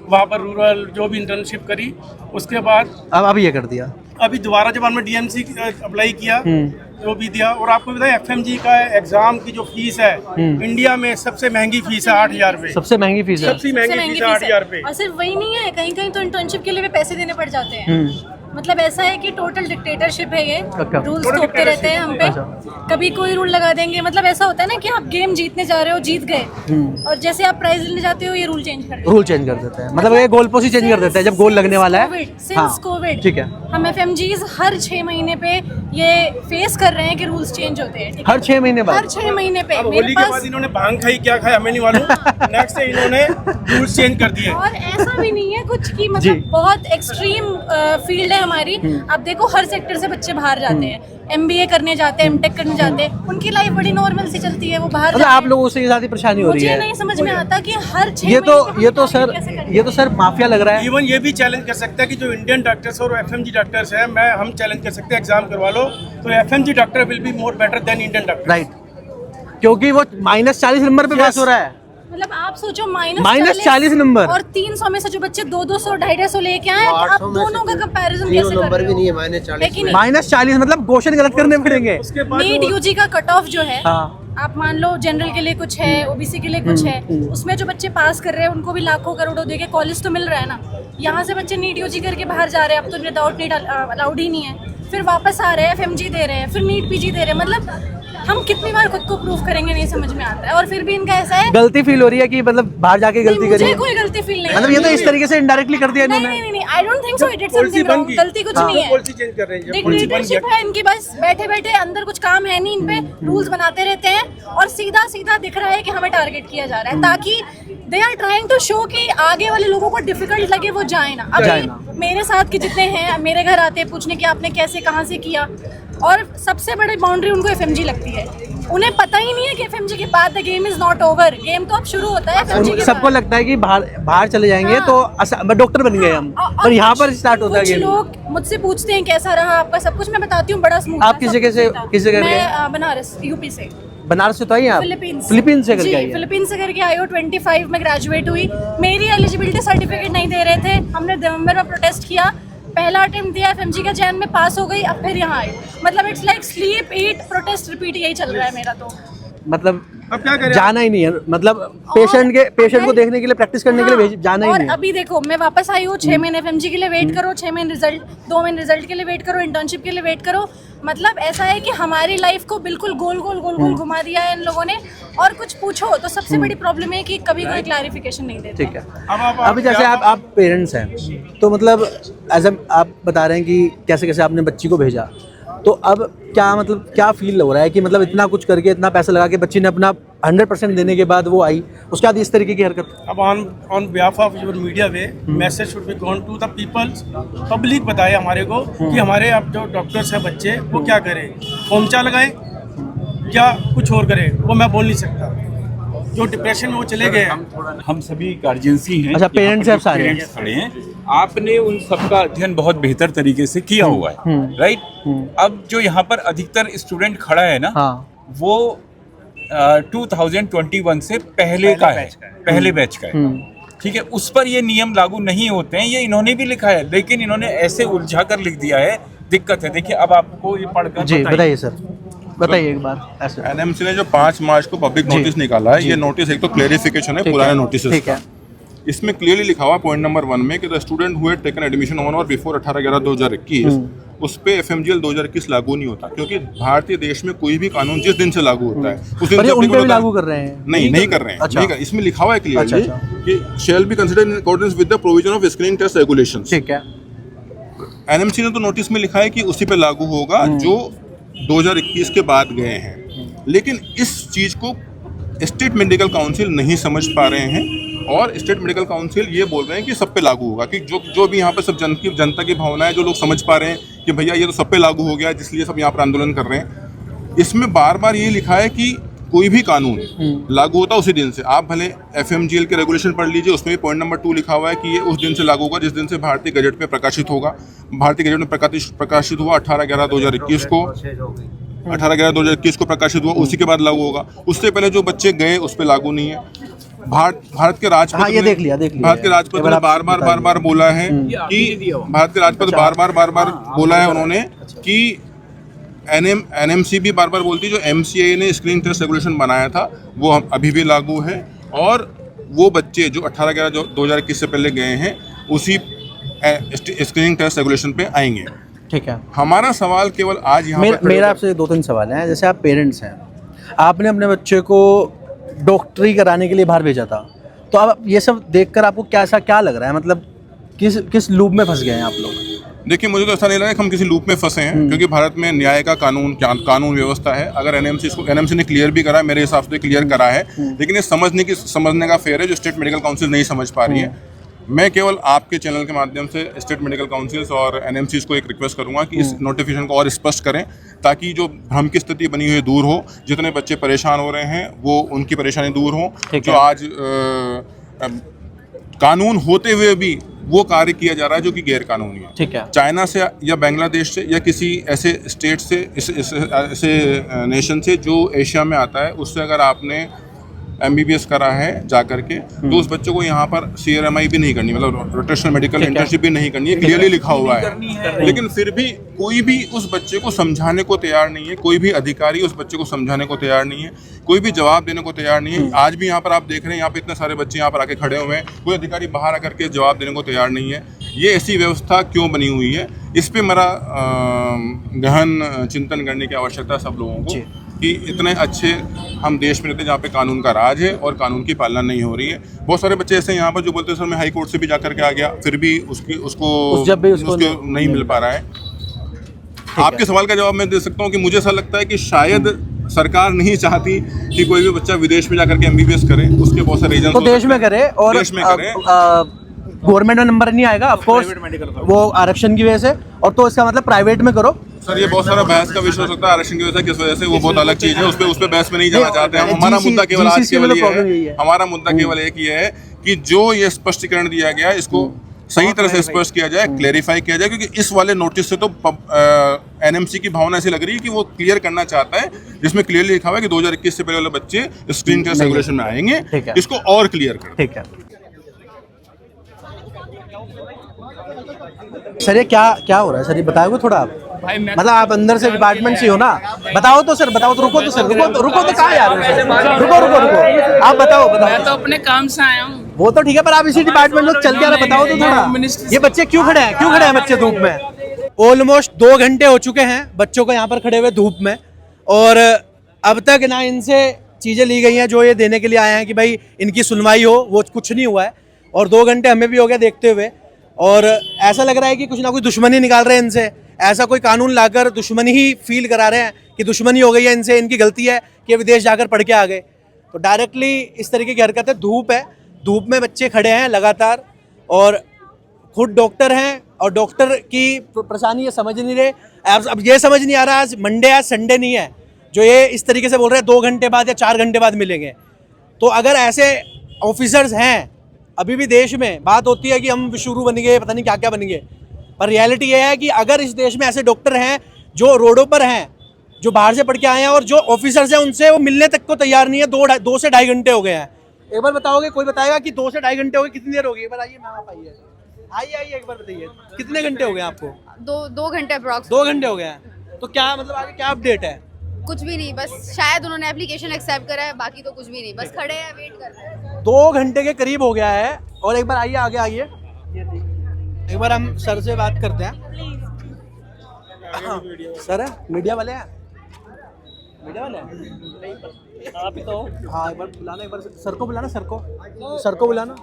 वहाँ पर रूरल जो भी इंटर्नशिप करी। उसके बाद अब ये कर दिया। अभी दोबारा जब हमने DMC अप्लाई किया जो भी दिया। और आपको बताया FMG का एग्जाम की जो फीस है इंडिया में सबसे महंगी फीस है 8,000 रुपए। सबसे महंगी फीस है? सबसे महंगी फीस है 8,000 रुपए। और सिर्फ वही नहीं है, कहीं कहीं तो इंटर्नशिप के लिए भी पैसे देने पड़ जाते हैं। मतलब ऐसा है कि टोटल डिक्टेटरशिप है ये, अच्छा। रूल्स थोपते रहते हैं हम पे, कभी कोई रूल लगा देंगे। मतलब ऐसा होता है ना कि आप गेम जीतने जा रहे हो, जीत गए, और जैसे आप प्राइज लेने जाते हो ये रूल चेंज कर देते हैं। रूल चेंज कर देते हैं, मतलब ये गोल पोस्ट ही चेंज कर देते हैं जब गोल लगने वाला है। सिंस कोविड ठीक है, हम एफएमजीज हर 6 महीने पे ये फेस कर रहे हैं कि रूल्स चेंज होते हैं। हर 6 महीने बाद, हर 6 महीने पे अब मेरे होली के बाद इन्होंने भांग खाई, क्या खाया हमें नहीं मालूम। नेक्स्ट डे इन्होंने रूल्स चेंज कर दिए। और ऐसा भी नहीं है कुछ कि मतलब बहुत एक्सट्रीम फील्ड है हमारी। अब देखो हर सेक्टर से बच्चे बाहर जाते हैं, एमबीए करने जाते हैं, एमटेक करने जाते हैं, उनकी लाइफ बड़ी नॉर्मल सी चलती है, वो बाहर मतलब आप लोगों से ये ज्यादा परेशानी हो रही मुझे है। नहीं समझ में आता कि हर 6 ये तो सर माफिया लग रहा है। इवन ये भी चैलेंज कर सकता है कि जो इंडियन डॉक्टर्स और एफएमजी डॉक्टर्स हैं, हम चैलेंज कर सकते हैं एग्जाम करवा लो तो FMG doctor will be more better than Indian doctor. Right, क्योंकि वो -40 नंबर पे पास हो रहा है। मतलब आप सोचो -40 नंबर और 300 में से जो बच्चे 200 250 लेके आए, आप दोनों का कंपैरिजन कैसे कर रहे हो? भी नहीं है -40 मतलब क्वेश्चन गलत करने पड़ेंगे। नीट यूजी का कट ऑफ जो है, आप मान लो जनरल के लिए कुछ है, ओबीसी के लिए कुछ है, उसमें जो बच्चे पास कर रहे हैं उनको भी लाखों करोड़ों दे के कॉलेज तो मिल रहा है ना। यहाँ से बच्चे नीट यूजी करके बाहर जा रहे हैं, अब तो विदाउट नीट अलाउड ही नहीं है, फिर वापस आ रहे हैं, एफएमजी दे रहे हैं, फिर नीट पीजी दे रहे हैं। मतलब हम कितनी बार खुद को प्रूव करेंगे, नहीं समझ में आता है। और फिर भी इनका ऐसा है, गलती फील हो रही है कि मतलब बाहर जाके गलती करी। मुझे कोई गलती फील नहीं, मतलब ये तो इस तरीके से इनडायरेक्टली कर दिया इन्होंने। नहीं, I don't think so, it did something wrong. गलती कुछ नहीं है, पॉलिसी चेंज कर रहे हैं, डिक्टेटरशिप है इनकी, बस बैठे बैठे अंदर कुछ काम है नहीं इन पे, रूल्स बनाते रहते हैं और सीधा सीधा दिख रहा है कि हमें टारगेट किया जा रहा है, ताकि they are trying to show कि आगे वाले लोगों को डिफिकल्ट लगे, वो जाए ना। अब मेरे साथ के जितने हैं मेरे घर आते हैं पूछने कि आपने कैसे कहाँ से किया, और सबसे बड़ी बाउंड्री उनको एफएमजी लगती है। उन्हें पता ही नहीं है कि एफएमजी के बाद the game is not over, game तो अब शुरू होता है एफएमजी के बाद। सबको लगता है कि बाहर चले जाएंगे तो डॉक्टर बन गए हम, पर यहाँ पर स्टार्ट होता है गेम। लोग मुझसे पूछते हैं कैसा रहा आपका सब कुछ, मैं बताती हूँ बड़ा स्मूथ। आप किस जगह? मैं बनारस, यूपी से। बनारस से तो आई आप? फिलीपींस से करके आई हैं? फिलीपींस से करके आई हूँ। 25 में ग्रेजुएट हुई। मेरी एलिजिबिलिटी सर्टिफिकेट नहीं दे रहे थे, हमने दिसंबर में प्रोटेस्ट किया, पहला अटेम्प्ट दिया एफएमजी का, जैन में पास हो गई, अब फिर यहाँ आई। मतलब it's like sleep eat protest repeat, यही चल रहा है मेरा। तो मतलब अब क्या करें, जाना ही नहीं है, मतलब पेशेंट को देखने के लिए, प्रैक्टिस करने के लिए जाना ही नहीं है। और अभी देखो मैं वापस आई हूँ, 6 महीने एफएमजी के लिए वेट करो, 6 महीने रिजल्ट, 2 महीने रिजल्ट के लिए वेट करो, इंटर्नशिप के लिए वेट करो। मतलब ऐसा है कि हमारी लाइफ को बिल्कुल गोल गोल घुमा दिया है इन लोगों ने। और कुछ पूछो तो सबसे बड़ी प्रॉब्लम है कि कभी कोई क्लैरिफिकेशन नहीं देते। ठीक है, अभी जैसे आप पेरेंट्स हैं, तो मतलब एज आप बता रहे हैं कि कैसे कैसे आपने बच्ची को भेजा, तो अब क्या फील हो रहा है कि मतलब इतना कुछ करके, इतना पैसा लगा के बच्ची ने अपना 100% देने के बाद वो आई, उसके बाद इस तरीके की हरकत। अब on behalf of your media way message should be gone to the peoples, public बताए हमारे को कि हमारे अब जो डॉक्टर्स हैं बच्चे, वो क्या करें, खोमचा लगाएं क्या कुछ और करें, वो मैं बोल नहीं सकता। जो डिप्रेशन में वो चले गए हैं। हम सभी गार्जियंस ही हैं। अच्छा, पेरेंट्स हैं सारे खड़े हैं। आपने उन सबका अध्ययन बहुत बेहतर तरीके से किया हुआ है, राइट। अब जो यहाँ पर अधिकतर स्टूडेंट खड़ा है ना, वो 2021 से पहले का है, पहले बैच का है, ठीक है। उस पर ये नियम लागू नहीं होते हैं, ये इन्होंने भी लिखा है, लेकिन इन्होंने ऐसे उलझा कर लिख दिया है, दिक्कत है। देखिए अब आपको ये पढ़कर जी बताइए सर, बताइए एक बार। ऐसे एनएमसी ने जो 5 मार्च को पब्लिक नोटिस निकाला है, ये नोटिस एक तो क्लेरिफिकेशन है पुराने नोटिस का। इसमें क्लियरली लिखा हुआ पॉइंट नंबर 1 में कि the student who had taken admission on और बिफोर 18/11/2021 उस पे एफएमजीएल 2021 लागू नहीं होता, क्योंकि भारतीय देश में कोई भी कानून जिस दिन से लागू होता है उस दिन से उन पे भी लागू कर रहे हैं। नहीं कर रहे हैं। अच्छा। इसमें लिखा हुआ है क्लियरली कि shall be considered in accordance with the provision of screening test regulations. ठीक है, एनएमसी ने तो नोटिस में लिखा है कि उसी पे लागू होगा जो 2021 के बाद गए हैं, लेकिन इस चीज को स्टेट मेडिकल काउंसिल नहीं समझ पा रहे हैं, और स्टेट मेडिकल काउंसिल ये बोल रहे हैं कि सब पे लागू होगा, कि जो भी यहाँ पे सब जनता की भावना है, जो लोग समझ पा रहे हैं कि भैया ये तो सब पे लागू हो गया, जिसलिए सब यहाँ पर आंदोलन कर रहे हैं। इसमें बार बार ये लिखा है कि कोई भी कानून लागू होता उसी दिन से। आप भले एफएमजीएल के रेगुलेशन पढ़ लीजिए, उसमें भी पॉइंट नंबर 2 लिखा हुआ है कि ये उस दिन से लागू होगा जिस दिन से भारतीय गजट में प्रकाशित होगा। भारतीय गजट में प्रकाशित हुआ 18/11/2021 को, 18/11/2021 को प्रकाशित हुआ, उसी के बाद लागू होगा। उससे पहले जो बच्चे गए उस पर लागू नहीं है। भारत के राजपत्र भारत के राजपत्र ने बार बार बोला है कि भारत के राजपत्र बार बार बोला है उन्होंने कि एनएमसी भी बार बार बोलती है जो एमसीए ने स्क्रीनिंग टेस्ट रेगुलेशन बनाया था वो अभी भी लागू है, और वो बच्चे जो 18/11/2021 से पहले गए हैं उसी स्क्रीनिंग टेस्ट रेगुलेशन पे आएंगे। ठीक है, हमारा सवाल केवल आज यहाँ पर मेरा आपसे 2-3 सवाल हैं। जैसे आप पेरेंट्स हैं, आपने अपने बच्चे को डॉक्टरी कराने के लिए बाहर भेजा था, तो अब ये सब देखकर आपको क्या लग रहा है? मतलब किस लूप में फंस गए हैं आप लोग? देखिए, मुझे तो ऐसा नहीं लगा कि हम किसी लूप में फंसे हैं, क्योंकि भारत में न्याय का कानून व्यवस्था है। अगर एनएमसी ने क्लियर भी करा है, मेरे हिसाब से क्लियर करा है, लेकिन ये समझने का फेयर है जो स्टेट मेडिकल काउंसिल नहीं समझ पा रही है। मैं केवल आपके चैनल के माध्यम से स्टेट मेडिकल काउंसिल्स और एनएमसीज को एक रिक्वेस्ट करूंगा कि इस नोटिफिकेशन को और स्पष्ट करें, ताकि जो भ्रम की स्थिति बनी हुई है दूर हो, जितने बच्चे परेशान हो रहे हैं वो उनकी परेशानी दूर हो, जो आज कानून होते हुए भी वो कार्य किया जा रहा है जो कि गैर कानूनी है। ठीक है, चाइना से या बांग्लादेश से या किसी ऐसे स्टेट से, ऐसे नेशन से जो एशिया में आता है, उससे अगर आपने MBBS करा है जा करके, तो उस बच्चे को यहाँ पर CRMI भी नहीं करनी, मतलब रोटेशनल मेडिकल इंटर्नशिप भी नहीं करनी है, क्लियरली लिखा हुआ है। लेकिन फिर भी कोई भी उस बच्चे को समझाने को तैयार नहीं है, कोई भी अधिकारी उस बच्चे को समझाने को तैयार नहीं है, कोई भी जवाब देने को तैयार नहीं है। आज भी यहाँ पर आप देख रहे हैं, यहाँ पे इतने सारे बच्चे यहाँ पर आके खड़े हुए हैं, कोई अधिकारी बाहर आकर के जवाब देने को तैयार नहीं है। ये ऐसी व्यवस्था क्यों बनी हुई है, इस पर मेरा गहन चिंतन करने की आवश्यकता है सब लोगों को, कि इतने अच्छे हम देश में रहते हैं जहाँ पे कानून का राज है और कानून की पालना नहीं हो रही है। बहुत सारे बच्चे ऐसे यहाँ पर जो बोलते हैं सर मैं हाई कोर्ट से भी जा करके आ गया, फिर भी उसको नहीं मिल पा रहा है। आपके सवाल का जवाब मैं दे सकता हूँ कि मुझे ऐसा लगता है कि शायद सरकार नहीं चाहती कि कोई भी बच्चा विदेश में जाकर के MBBS करे, उसके बहुत सारे रीजन, तो देश में करे और देश में करे, गवर्नमेंट में नंबर नहीं आएगा ऑफ कोर्स वो आरक्षण की वजह से, और तो इसका मतलब प्राइवेट में करो। सर ये बहुत सारा बहस का विषय हो सकता है आरक्षण की वजह से, किस वजह से, वो बहुत अलग चीज है, उस पे बहस में नहीं जाना चाहते हम। हमारा मुद्दा केवल आज केवल ये है, हमारा मुद्दा केवल एक ये है कि जो ये स्पष्टीकरण दिया गया है इसको सही तरह से स्पष्ट किया जाए, क्लेरिफाई किया जाए, क्योंकि इस वाले नोटिस से तो NMC की भावना ऐसी लग रही है कि वो क्लियर करना चाहता है, जिसमें क्लियरली लिखा हुआ है कि 2021 से पहले वाले बच्चे स्क्रीन टेस्ट रेगुलेशन में आएंगे, इसको और क्लियर कर। ठीक है सर, ये क्या हो रहा है सर, ये बताओगे थोड़ा आप? मतलब आप अंदर से डिपार्टमेंट से हो ना, बताओ तो सर, बताओ तो, रुको तो सर, रुको तो कहाँ जा रहे हो? रुको आप बताओ। मैं तो अपने काम से आया हूँ। वो तो ठीक है, पर आप इसी डिपार्टमेंट में चल के आ रहे, बताओ तो थोड़ा। ये बच्चे क्यों खड़े हैं बच्चे धूप में? ऑलमोस्ट 2 घंटे हो चुके हैं बच्चों को यहाँ पर खड़े हुए धूप में, और अब तक ना इनसे चीजें ली गई हैं जो ये देने के लिए आए हैं कि भाई इनकी सुनवाई हो, वो कुछ नहीं हुआ है। और 2 घंटे हमें भी हो गया देखते हुए, और ऐसा लग रहा है कि कुछ ना कुछ दुश्मनी निकाल रहे हैं इनसे, ऐसा कोई कानून लाकर दुश्मनी ही फील करा रहे हैं कि दुश्मनी हो गई है इनसे, इनकी गलती है कि विदेश जाकर पढ़ के आ गए। तो डायरेक्टली इस तरीके की हरकत है। धूप है, धूप में बच्चे खड़े हैं लगातार, और खुद डॉक्टर हैं, और डॉक्टर की परेशानी ये समझ नहीं रहे। अब ये समझ नहीं आ रहा आज मंडे आज संडे नहीं है जो ये इस तरीके से बोल रहे हैं 2 घंटे बाद या 4 घंटे बाद मिलेंगे। तो अगर ऐसे ऑफिसर्स हैं, अभी भी देश में बात होती है कि हम विशुरू बन गए, पता नहीं क्या क्या बन गए, पर रियलिटी ये है कि अगर इस देश में ऐसे डॉक्टर हैं जो रोडों पर हैं, जो बाहर से पढ़ के आए हैं, और जो ऑफिसर्स हैं उनसे वो मिलने तक को तैयार नहीं है। 2 से 2.5 घंटे हो गए हैं। एक बार बताओगे, कोई बताएगा कि 2 से 2.5 घंटे हो गए, कितनी देर हो गई? एक बार आइए मैम, आप आइए एक बार बताइए कितने घंटे हो गए आपको? 2 घंटे अप्रॉक्स। 2 घंटे हो गए हैं। तो क्या मतलब आगे क्या अपडेट है? कुछ भी नहीं, बस शायद उन्होंने एप्लीकेशन एक्सेप्ट करा है, बाकी तो कुछ भी नहीं, बस खड़े हैं, वेट कर रहे हैं। 2 घंटे के करीब हो गया है। और एक बार आइए आगे आइए, एक बार हम सर से बात करते हैं। सर है मीडिया वाले हैं? आप ही तो। हाँ एक बार बुलाना, एक बार सर को बुलाना, सर को बुलाना,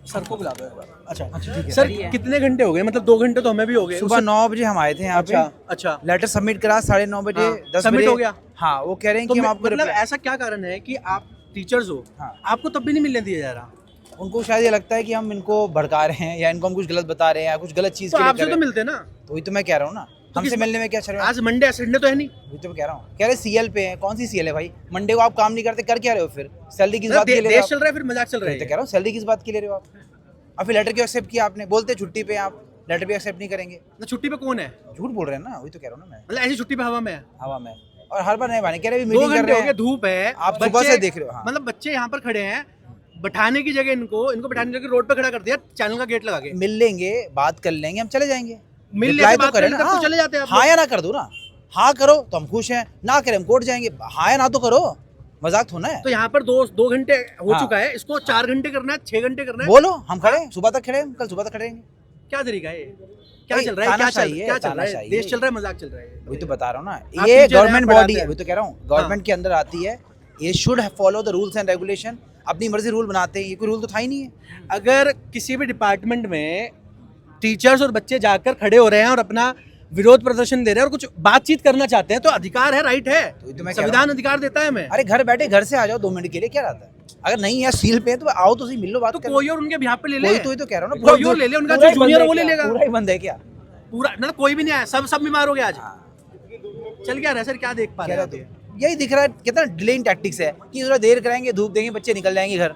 सर को बुला दो एक बार। अच्छा ठीक है सर, कितने घंटे हो गए? मतलब 2 घंटे तो हमें भी हो गए। सुबह 9 बजे हम आए थे यहाँ पे। अच्छा लेटर सबमिट करा 9:30 बजे, 10 सबमिट बजे हो गया। हाँ, वो कह रहे हैं कि हम आपको मतलब ऐसा क्या कारण है कि आप टीचर्स हो, आपको तब भी नहीं मिलने दिया जा रहा? उनको शायद ये लगता है कि हम इनको भड़का रहे हैं या इनको हम कुछ गलत बता रहे हैं या कुछ गलत चीज तो आपसे तो मिलते ना। तो वही तो मैं कह रहा हूँ ना, हमसे मिलने में क्या शर्म? आज मंडे संडे तो है नहीं। वही तो मैं कह रहा हूँ, कह रहे CL पे है। कौन सी CL है भाई? मंडे को आप काम नहीं करते, कर क्या रहे हो फिर? सैलरी किस बात की ले रहे हो? देश चल रहा है, फिर मजाक चल रहा है। तो कह रहा हूँ सैलरी किस बात की ले रहे हो आप? और फिर लेटर क्यों एक्सेप्ट किया आपने? बोलते छुट्टी पे आप, लेटर भी एक्सेप्ट नहीं करेंगे ना। छुट्टी पे कौन है? झूठ बोल रहे हैं ना, वही तो कह रहा हूँ ना मैं। मतलब ऐसी छुट्टी पे हवा में है? हवा में। और हर बार नहीं भाई कह रहे मीटिंग कर रहे हैं, धूप है, आप सुबह से देख रहे हो। मतलब बच्चे यहाँ पर खड़े हैं, बैठाने की जगह इनको बैठाने की जगह रोड पे खड़ा कर दिया, चैनल का गेट लगा के। मिल लेंगे, बात कर लेंगे, हम चले जाएंगे। मिल लेंगे, बात करें ना, तो चले जाते हैं। हाँ या ना कर दो ना। हाँ करो तो हम खुश हैं, ना करें हम कोर्ट जाएंगे। हाँ या ना तो करो। मजाक थोड़ा है। तो यहाँ पर 2 घंटे हो हाँ। चुका है, इसको 4 घंटे करना है, 6 घंटे करना है। बोलो हम खड़े हैं, सुबह तक खड़े हैं, कल सुबह तक खड़े रहेंगे। क्या तरीका है ये? क्या भाई, चल रहा है? क्या चल तानाशाही है, क्या चल रहा है? तानाशाही देश है। चल रहा है, मजाक चल रहा है? वही तो बता रहा हूँ ना, आप ये टीचर हैं, गवर्नमेंट पढ़ाते बॉडी है, हैं। वही तो कह रहा हूँ, गवर्नमेंट के अंदर आती है, ये should follow the rules and regulation. अपनी मर्जी रूल बनाते हैं, ये कोई रूल तो था ही नहीं है। अगर किसी भी डिपार्टमेंट में टीचर्स और बच्चे जाकर खड़े हो रहे हैं और अपना विरोध प्रदर्शन दे रहे हैं और कुछ बातचीत करना चाहते हैं तो अधिकार है, राइट है, तो मैं कह संविधान रहा अधिकार देता है हमें। अरे घर बैठे घर से आ जाओ 2 मिनट के लिए, क्या रहता है? अगर नहीं है सील पे तो आओ तो सही, मिल लो, बात तो करो। कोई और उनके बिहाफ पे ले ले। कोई तो कह रहा हूँ ना, कोई और ले ले, उनका पूरा जो ही जूनियर बंद वो है ले क्या? लेगा। पूरा ही बंद है क्या? पूरा ना, कोई भी नहीं आया, सब बीमार हो गया आज। चल क्या रहा है सर, क्या देख पा रहे हैं? यही दिख रहा है, कितना डिलेइंग टैक्टिक्स है कि थोड़ा देर कराएंगे, धूप देंगे, बच्चे निकल जाएंगे घर।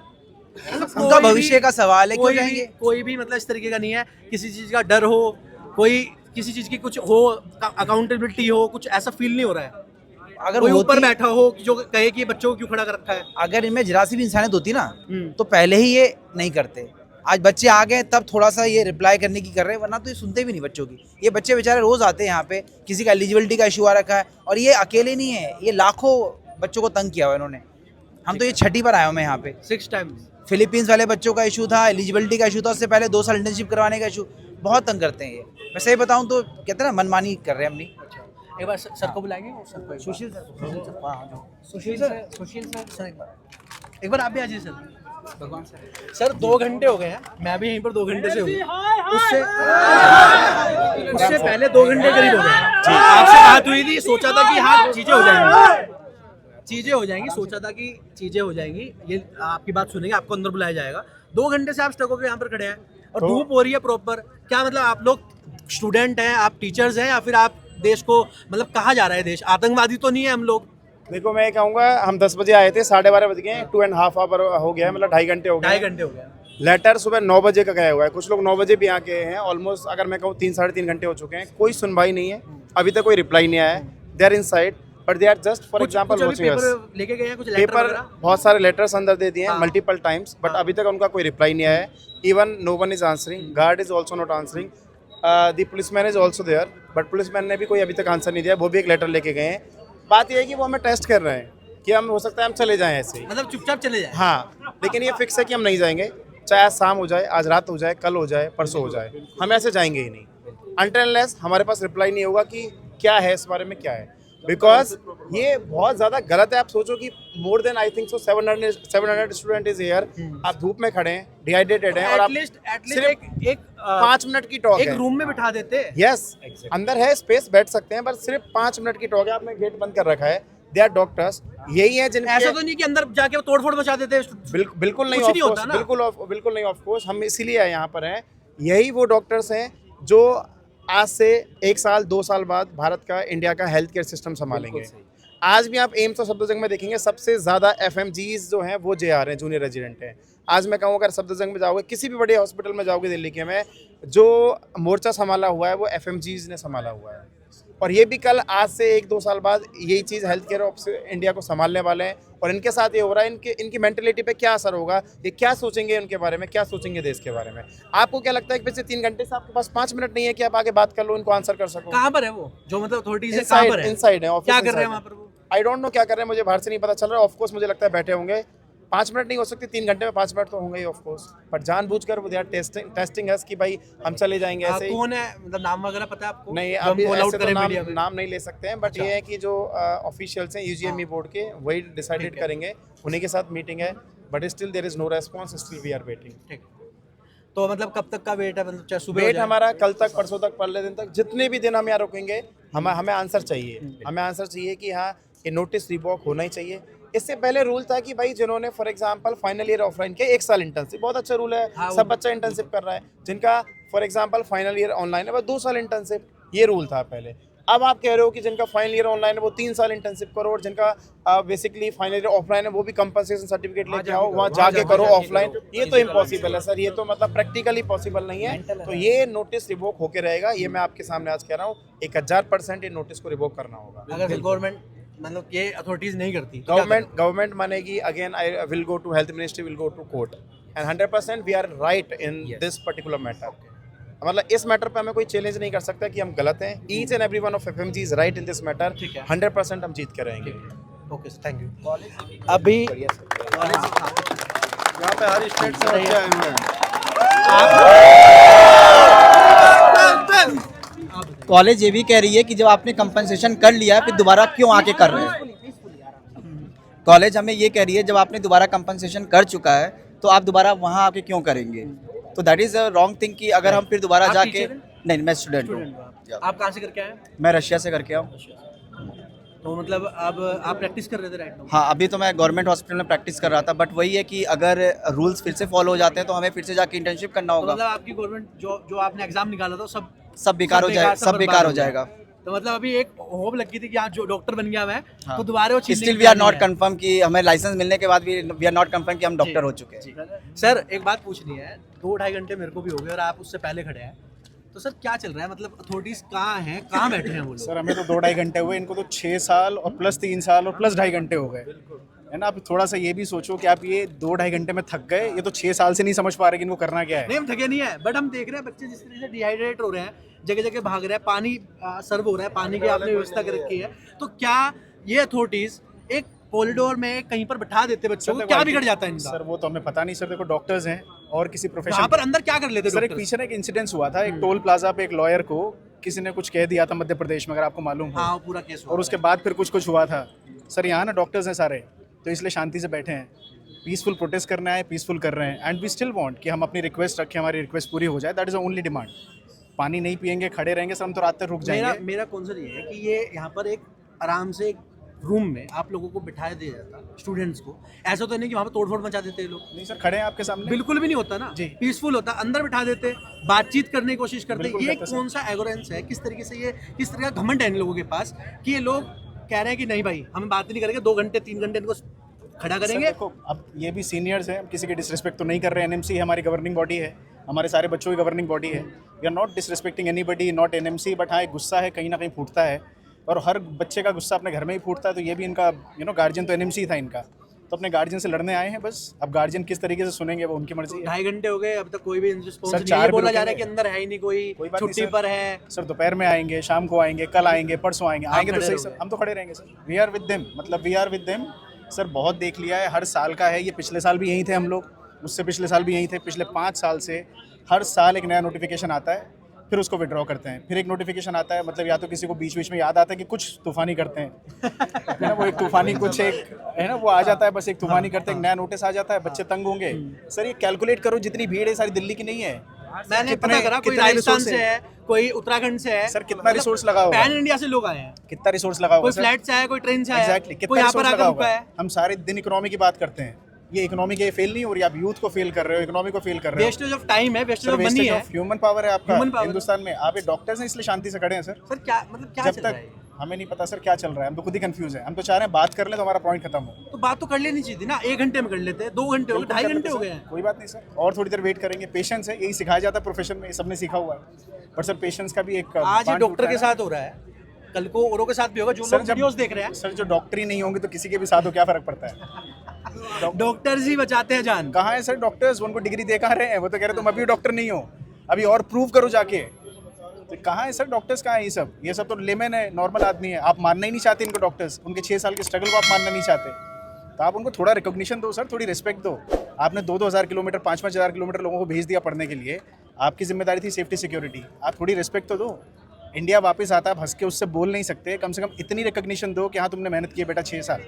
उनका भविष्य का सवाल है, क्यों जाएंगे? कोई भी मतलब इस तरीके का नहीं है, किसी चीज का डर हो, कोई किसी चीज की कुछ हो, अकाउंटेबिलिटी हो, कुछ ऐसा फील नहीं हो रहा है। अगर कोई ऊपर होती- बैठा हो जो कहे कि बच्चों को क्यों खड़ा कर रखा है। अगर इनमें जरा सी भी इंसानियत होती ना तो पहले ही ये नहीं करते। आज बच्चे आ गए तब थोड़ा सा ये रिप्लाई करने की कर रहे हैं, वरना तो ये सुनते भी नहीं बच्चों की। ये बच्चे बेचारे रोज आते हैं यहाँ पे, किसी का एलिजिबिलिटी का इशू आ रखा है, और ये अकेले नहीं है, ये लाखों बच्चों को तंग किया हुआ इन्होंने। हम तो ये 6ठी बार आया हूँ मैं यहाँ पे। 6 टाइम्स। फिलीपींस वाले बच्चों का इशू था, एलिजिबिलिटी का इशू था, उससे पहले 2 साल इंटर्नशिप करवाने का इशू। बहुत तंग करते हैं ये, मैं सही बताऊँ तो कहते हैं ना, मनमानी कर रहे हैं अपनी। एक बार सर को बुलाएंगे, सर को, सुशील सर, सर एक बार आप भी आ जाइए सर। भगवान सर 2 घंटे हो गए हैं, मैं भी यहीं पर 2 घंटे से हूँ, उससे पहले 2 घंटे करीब हो गए। आपसे बात हुई थी, सोचा था कि हाँ चीजें हो जाएंगी, सोचा था कि चीजें हो जाएंगी, ये आपकी बात सुनेंगे, आपको अंदर बुलाया जाएगा। 2 घंटे से आप स्टक होकर यहाँ पर खड़े हैं और धूप हो रही है प्रॉपर। क्या मतलब आप लोग स्टूडेंट हैं, आप टीचर्स हैं, या फिर आप देश को मतलब कहाँ जा रहा है देश? आतंकवादी तो नहीं है हम लोग? देखो मैं कहूँगा, हम 10 बजे आए थे, 12:30 बज गए, 2.5 आवर हो गया है, मतलब 2.5 घंटे हो गए। 2.5 घंटे हो गया। लेटर सुबह 9 बजे का गया हुआ है, कुछ लोग 9 बजे भी आके हैं। ऑलमोस्ट अगर मैं कहूँ 3 साढ़े 3 घंटे हो चुके हैं, कोई सुनवाई नहीं है, अभी तक कोई रिप्लाई नहीं आया है। They are inside but they are just for example watching us. लेके गए हैं कुछ पेपर, बहुत सारे लेटर्स अंदर दे दिए हैं मल्टीपल टाइम्स, बट अभी तक उनका कोई रिप्लाई नहीं आया है। Even no one is answering, guard is also not answering, the policeman is also there, but policeman ने भी कोई अभी तक आंसर नहीं दिया, वो भी एक लेटर लेके गए हैं। बात यह है कि वो हमें टेस्ट कर रहे हैं कि हम, हो सकता है हम चले जाएं ऐसे ही, मतलब चुपचाप चले जाए। हाँ, लेकिन ये फिक्स है कि हम नहीं जाएंगे, चाहे आज शाम हो जाए, आज रात हो जाए, कल हो जाए, परसों हो जाए, हम ऐसे जाएंगे ही नहीं अनटिल अनलेस हमारे पास रिप्लाई नहीं होगा कि क्या है इस बारे में, क्या है। बिकॉज ये बहुत ज़्यादा गलत है। आप सोचो कि more than I think so 700 student is here, आप धूप में खड़े हैं, डिहाइड्रेटेड हैं, और आप एटलीस्ट एक 5 मिनट की टॉक है, एक रूम में बिठा देते। यस, अंदर है स्पेस, बैठ सकते हैं, पर सिर्फ 5 मिनट की टॉक है, आपने गेट बंद कर रखा है। दे आर डॉक्टर्स, यही है जिनके, ऐसा तो नहीं कि अंदर जाके तोड़-फोड़ मचा देते हैं। बिल्कुल नहीं, कुछ नहीं होता ना। बिल्कुल नहीं, ऑफ कोर्स हम इसीलिए यहाँ पर हैं। यही वो डॉक्टर्स हैं जो आज से 1 साल 2 साल बाद भारत का, इंडिया का हेल्थ केयर सिस्टम संभालेंगे। आज भी आप एम्स और सफदरजंग में देखेंगे, सबसे ज़्यादा FMGs जो हैं वो JR हैं, जूनियर रेजिडेंट हैं। आज मैं कहूँ अगर सफदरजंग में जाओगे, किसी भी बड़े हॉस्पिटल में जाओगे दिल्ली के में, जो मोर्चा संभाला हुआ है वो FMGs ने संभाला हुआ है। और ये भी कल, आज से 1-2 साल बाद यही चीज़ हेल्थ केयर इंडिया को संभालने वाले हैं। और इनके साथ ये हो रहा है, इनकी मेंटलिटी पे क्या असर होगा, ये क्या सोचेंगे उनके बारे में, क्या सोचेंगे देश के बारे में। आपको क्या लगता है कि पिछले 3 घंटे से आपके पास 5 मिनट नहीं है कि आप आगे बात कर लो, इनको आंसर कर सको? कहाँ पर है वो जो मतलब अथॉरिटीज है, कहाँ पर है? इनसाइड है, ऑफिस क्या कर रहे हैं वहाँ पर वो? आई डोंट नो क्या कर रहे हैं, मुझे बाहर से नहीं पता चल रहा है। ऑफ कोर्स मुझे लगता है बैठे होंगे। 5 मिनट नहीं हो सकती, 3 घंटे में 5 मिनट तो होंगे ही ऑफ कोर्स, बट जानबूझकर वो दे आर टेस्टिंग अस कि भाई हम चले जाएंगे ऐसे ही। कौन है, मतलब नाम वगैरह पता है आपको? नहीं, अभी ऐसे तो नाम नहीं ले सकते हैं, बट ये है कि जो ऑफिशियल्स हैं UGME बोर्ड के, वही डिसाइडेड करेंगे, उन्हीं के साथ मीटिंग है। But still there is no response, still we are waiting. ठीक, तो मतलब कब तक का वेट है? मतलब चाहे सुबह वेट हमारा कल तक, परसों तक, अगले दिन तक, जितने भी दिन हम यहाँ रुकेंगे, हमें आंसर चाहिए। हमें आंसर चाहिए कि हाँ ये नोटिस रिवॉक होना ही चाहिए। इससे पहले रूल था कि भाई जिन्होंने for example final year offline के 1 साल इंटर्नशिप, बहुत अच्छा रूल है, सब बच्चा इंटर्नशिप कर रहा है। जिनका for example final year online है वो 2 साल इंटर्नशिप, ये रूल था पहले। अब आप कह रहे हो कि जिनका फाइनल ईयर ऑनलाइन है वो 3 साल इंटर्नशिप करो, और जिनका बेसिकली फाइनल ईयर ऑफलाइन है वो भी कंपनसेशन सर्टिफिकेट लेके आओ, वहाँ जाके करो ऑफलाइन। ये तो इम्पॉसिबल है सर, ये तो मतलब प्रैक्टिकली पॉसिबल नहीं है। तो ये नोटिस रिवोक होके रहेगा, ये मैं आपके सामने आज कह रहा हूँ। 1000% ये नोटिस को रिवोक करना होगा। अगर गवर्नमेंट मतलब ये अथॉरिटीज नहीं करती, गवर्नमेंट मानेगी, again I will go to health ministry, will go to court, and 100% we are right in this particular matter. मतलब इस मैटर पे हमें कोई चैलेंज नहीं कर सकता कि हम गलत हैं। Each and every one of FMG is right in this matter. 100% हम जीत के रहेंगे। Okay sir, thank you. अभी यहाँ पे हर स्टेट से बच्चे आए हुए हैं। कॉलेज ये भी कह रही है कि जब आपने कंपनसेशन कर लिया है फिर दोबारा क्यों आके कर रहे हैं। कॉलेज हमें ये कह रही है जब आपने दोबारा कंपनसेशन कर चुका है तो आप दोबारा वहाँ आके क्यों करेंगे। तो that is a wrong thing कि अगर हम फिर दोबारा आप जाके टीचर हैं? नहीं मैं स्टूडेंट हूँ। आप कहाँ से करके आए? मैं रशिया से करके आऊँ। तो मतलब अब आप प्रैक्टिस कर रहे थे राइट नाउ? हाँ अभी तो मैं गवर्नमेंट हॉस्पिटल में प्रैक्टिस कर रहा था, बट वही है कि अगर रूल्स फिर से फॉलो हो जाते हैं तो हमें फिर से जाके इंटर्नशिप करना तो होगा। मतलब आपकी गवर्नमेंट जो आपने एग्जाम निकाला था सब बेकार हो जाएगा, सब बेकार हो जाएगा। तो मतलब अभी एक होप लगी थी कि आप जो डॉक्टर बन गया मैं हाँ। तो दोबारा वो चीज़ still we are not confirm कि हमें लाइसेंस मिलने के बाद भी वी आर नॉट कंफर्म कि हम डॉक्टर हो चुके हैं। सर एक बात पूछनी है, 2-2.5 घंटे मेरे को भी हो गए और आप उससे पहले खड़े हैं, तो सर क्या चल रहा है? मतलब अथॉरिटीज कहाँ हैं, कहाँ बैठे हैं वो लोग? सर हमें तो 2-2.5 घंटे हुए, इनको तो 6 साल और प्लस 3 साल और प्लस 2.5 घंटे हो गए है ना। आप थोड़ा सा ये भी सोचो कि आप ये 2-2.5 घंटे में थक गए, ये तो 6 साल से नहीं समझ पा रहे कि इनको करना क्या है। नहीं हम थके नहीं है, बट हम देख रहे हैं बच्चे जिस तरीके से डिहाइड्रेट हो रहे हैं, जगह जगह भाग रहे हैं, पानी सर्व हो रहा है, पानी की आपने व्यवस्था कर रखी है, तो क्या ये अथॉरिटीज एक कॉरिडोर में कहीं पर बिठा देते बच्चों को, क्या बिगड़ जाता है इनका? सर वो तो हमें पता नहीं सर, देखो डॉक्टर्स हैं और किसी प्रोफेशन वहाँ पर अंदर क्या कर लेते सर। एक पीछे ना एक इंसिडेंस हुआ था, एक टोल प्लाजा पे एक लॉयर को किसी ने कुछ कह दिया था मध्य प्रदेश में, अगर आपको मालूम हो। हाँ पूरा केस और उसके बाद फिर कुछ हुआ था। सर यहाँ ना डॉक्टर्स हैं सारे, तो इसलिए शांति से बैठे हैं, पीसफुल प्रोटेस्ट करना है, पीसफुल कर रहे हैं, एंड वी स्टिल वांट कि हम अपनी रिक्वेस्ट रखें, हमारी रिक्वेस्ट पूरी हो जाए। That is the only demand. पानी नहीं पियेंगे, खड़े रहेंगे सर, हम तो रात तक रुक जाएंगे। मेरा कॉन्सर्न ये है कि ये यहाँ पर एक आराम से एक रूम में आप लोगों को बिठाया दिया जाता स्टूडेंट्स को, ऐसा तो नहीं कि वहाँ पर तोड़फोड़ मचा देते हैं लोग। नहीं सर, खड़े हैं आपके सामने, बिल्कुल भी नहीं होता ना जी, पीसफुल होता, अंदर बिठा देते, बातचीत करने की कोशिश करते। ये कौन सा एगोरेंस है, किस तरीके से ये किस तरह का घमंड है इन लोगों के पास कि ये लोग कह रहे हैं कि नहीं भाई हम बात नहीं करेंगे, 2 घंटे 3 घंटे इनको खड़ा करेंगे। देखो अब ये भी सीनियर्स हैं, हम किसी की डिसरिस्पेक्ट तो नहीं कर रहे हैं। एनएमसी हमारी गवर्निंग बॉडी है, हमारे सारे बच्चों की गवर्निंग बॉडी है। We are not disrespecting anybody, not NMC, but हाँ एक गुस्सा है, कहीं ना कहीं फूटता है, और हर बच्चे का गुस्सा अपने घर में ही फूटता है। तो ये भी इनका गार्जियन तो एनएमसी था इनका, तो अपने गार्जियन से लड़ने आए हैं बस। अब गार्जियन किस तरीके से सुनेंगे वो उनकी मर्जी है। 2.5 घंटे हो गए, अब तक कोई भी रिस्पॉन्स नहीं, 4 बोला जा रहा है कि अंदर है ही नहीं कोई, छुट्टी पर है। सर दोपहर में आएंगे, शाम को आएंगे, कल आएंगे, परसों आएंगे तो सही सर, हम तो खड़े रहेंगे sir. We are with them, मतलब we are with them sir. बहुत देख लिया है, हर साल का है ये, पिछले साल भी यहीं थे हम लोग, उससे पिछले साल भी यहीं थे। पिछले 5 साल से हर साल एक नया नोटिफिकेशन आता है, फिर उसको विड्रॉ करते हैं, फिर एक नोटिफिकेशन आता है। मतलब या तो किसी को बीच में याद आता है कि कुछ तूफानी करते हैं है ना, वो एक तूफानी कुछ एक है ना, वो आ जाता है, बस एक तूफानी करते हैं, एक नया नोटिस आ जाता है, बच्चे तंग होंगे। सर ये कैलकुलेट करो, जितनी भीड़ है सारी दिल्ली की नहीं है। मैंने पता करा, कोई राजस्थान से है, कोई उत्तराखंड से है। सर कितना रिसोर्स लगा होगा, पैन इंडिया से लोग आए हैं, कितना रिसोर्स लगा होगा, कोई फ्लाइट से आया, कोई ट्रेन से आया, एग्जैक्टली कोई कितना यहाँ पर रिसोर्स आकर लगा रुका है। होगा। हम सारे दिन इकोनॉमी की बात करते हैं, ये इकोनॉमी के फेल नहीं हो रही, आप यूथ को फेल कर रहे हो, इकोनॉमी को फेल कर रहे हो। वेस्टेज ऑफ टाइम है, वेस्टेज ऑफ मनी वेस्टेज है, ऑफ ह्यूमन पावर है आपका हिंदुस्तान में। आप एक डॉक्टर्स हैं इसलिए शांति से खड़े हैं सर। सर क्या मतलब क्या जब चल रहा तक है? हमें नहीं पता सर क्या चल रहा है, हम तो खुद ही कंफ्यूज है। हम तो चाह रहे हैं बात कर ले तो हमारा पॉइंट खत्म हो। तो बात तो कर लेनी चाहिए थी ना, 1 घंटे में कर लेते, 2 घंटे हो गए, 2.5 घंटे हो गए हैं। कोई बात नहीं सर, और थोड़ी देर वेट करेंगे। पेशेंस है, यही सिखाया जाता है प्रोफेशन में, ये सबने सीखा हुआ है। पर सर पेशेंस का भी एक आज ये डॉक्टर के साथ हो रहा है, कल को औरों के साथ भी होगा, जो लोग वीडियोस देख रहे हैं। सर जो डॉक्टर ही नहीं होंगे तो किसी के भी साथ हो, क्या फर्क पड़ता है? डॉक्टर्स ही बचाते हैं जान। कहाँ है सर डॉक्टर्स? उनको डिग्री दे कहाँ रहे हैं? वो तो कह रहे तुम अभी डॉक्टर नहीं हो, अभी और प्रूव करो जाके। तो कहाँ है सर डॉक्टर्स, कहाँ है ये सब तो लेमैन है, नॉर्मल आदमी है। आप मानना ही नहीं चाहते इनको डॉक्टर्स, उनके 6 साल के स्ट्रगल को आप मानना नहीं चाहते, तो आप उनको थोड़ा रिकॉग्निशन दो सर, थोड़ी रिस्पेक्ट दो। आपने 2-2 हज़ार किलोमीटर 5-5 हज़ार किलोमीटर लोगों को भेज दिया पढ़ने के लिए, आपकी जिम्मेदारी थी सेफ्टी सिक्योरिटी, आप थोड़ी रिस्पेक्ट तो दो। इंडिया वापस आता है, हंस के उससे बोल नहीं सकते, कम से कम इतनी रिकॉग्निशन दो कि हाँ तुमने मेहनत की है बेटा 6 साल,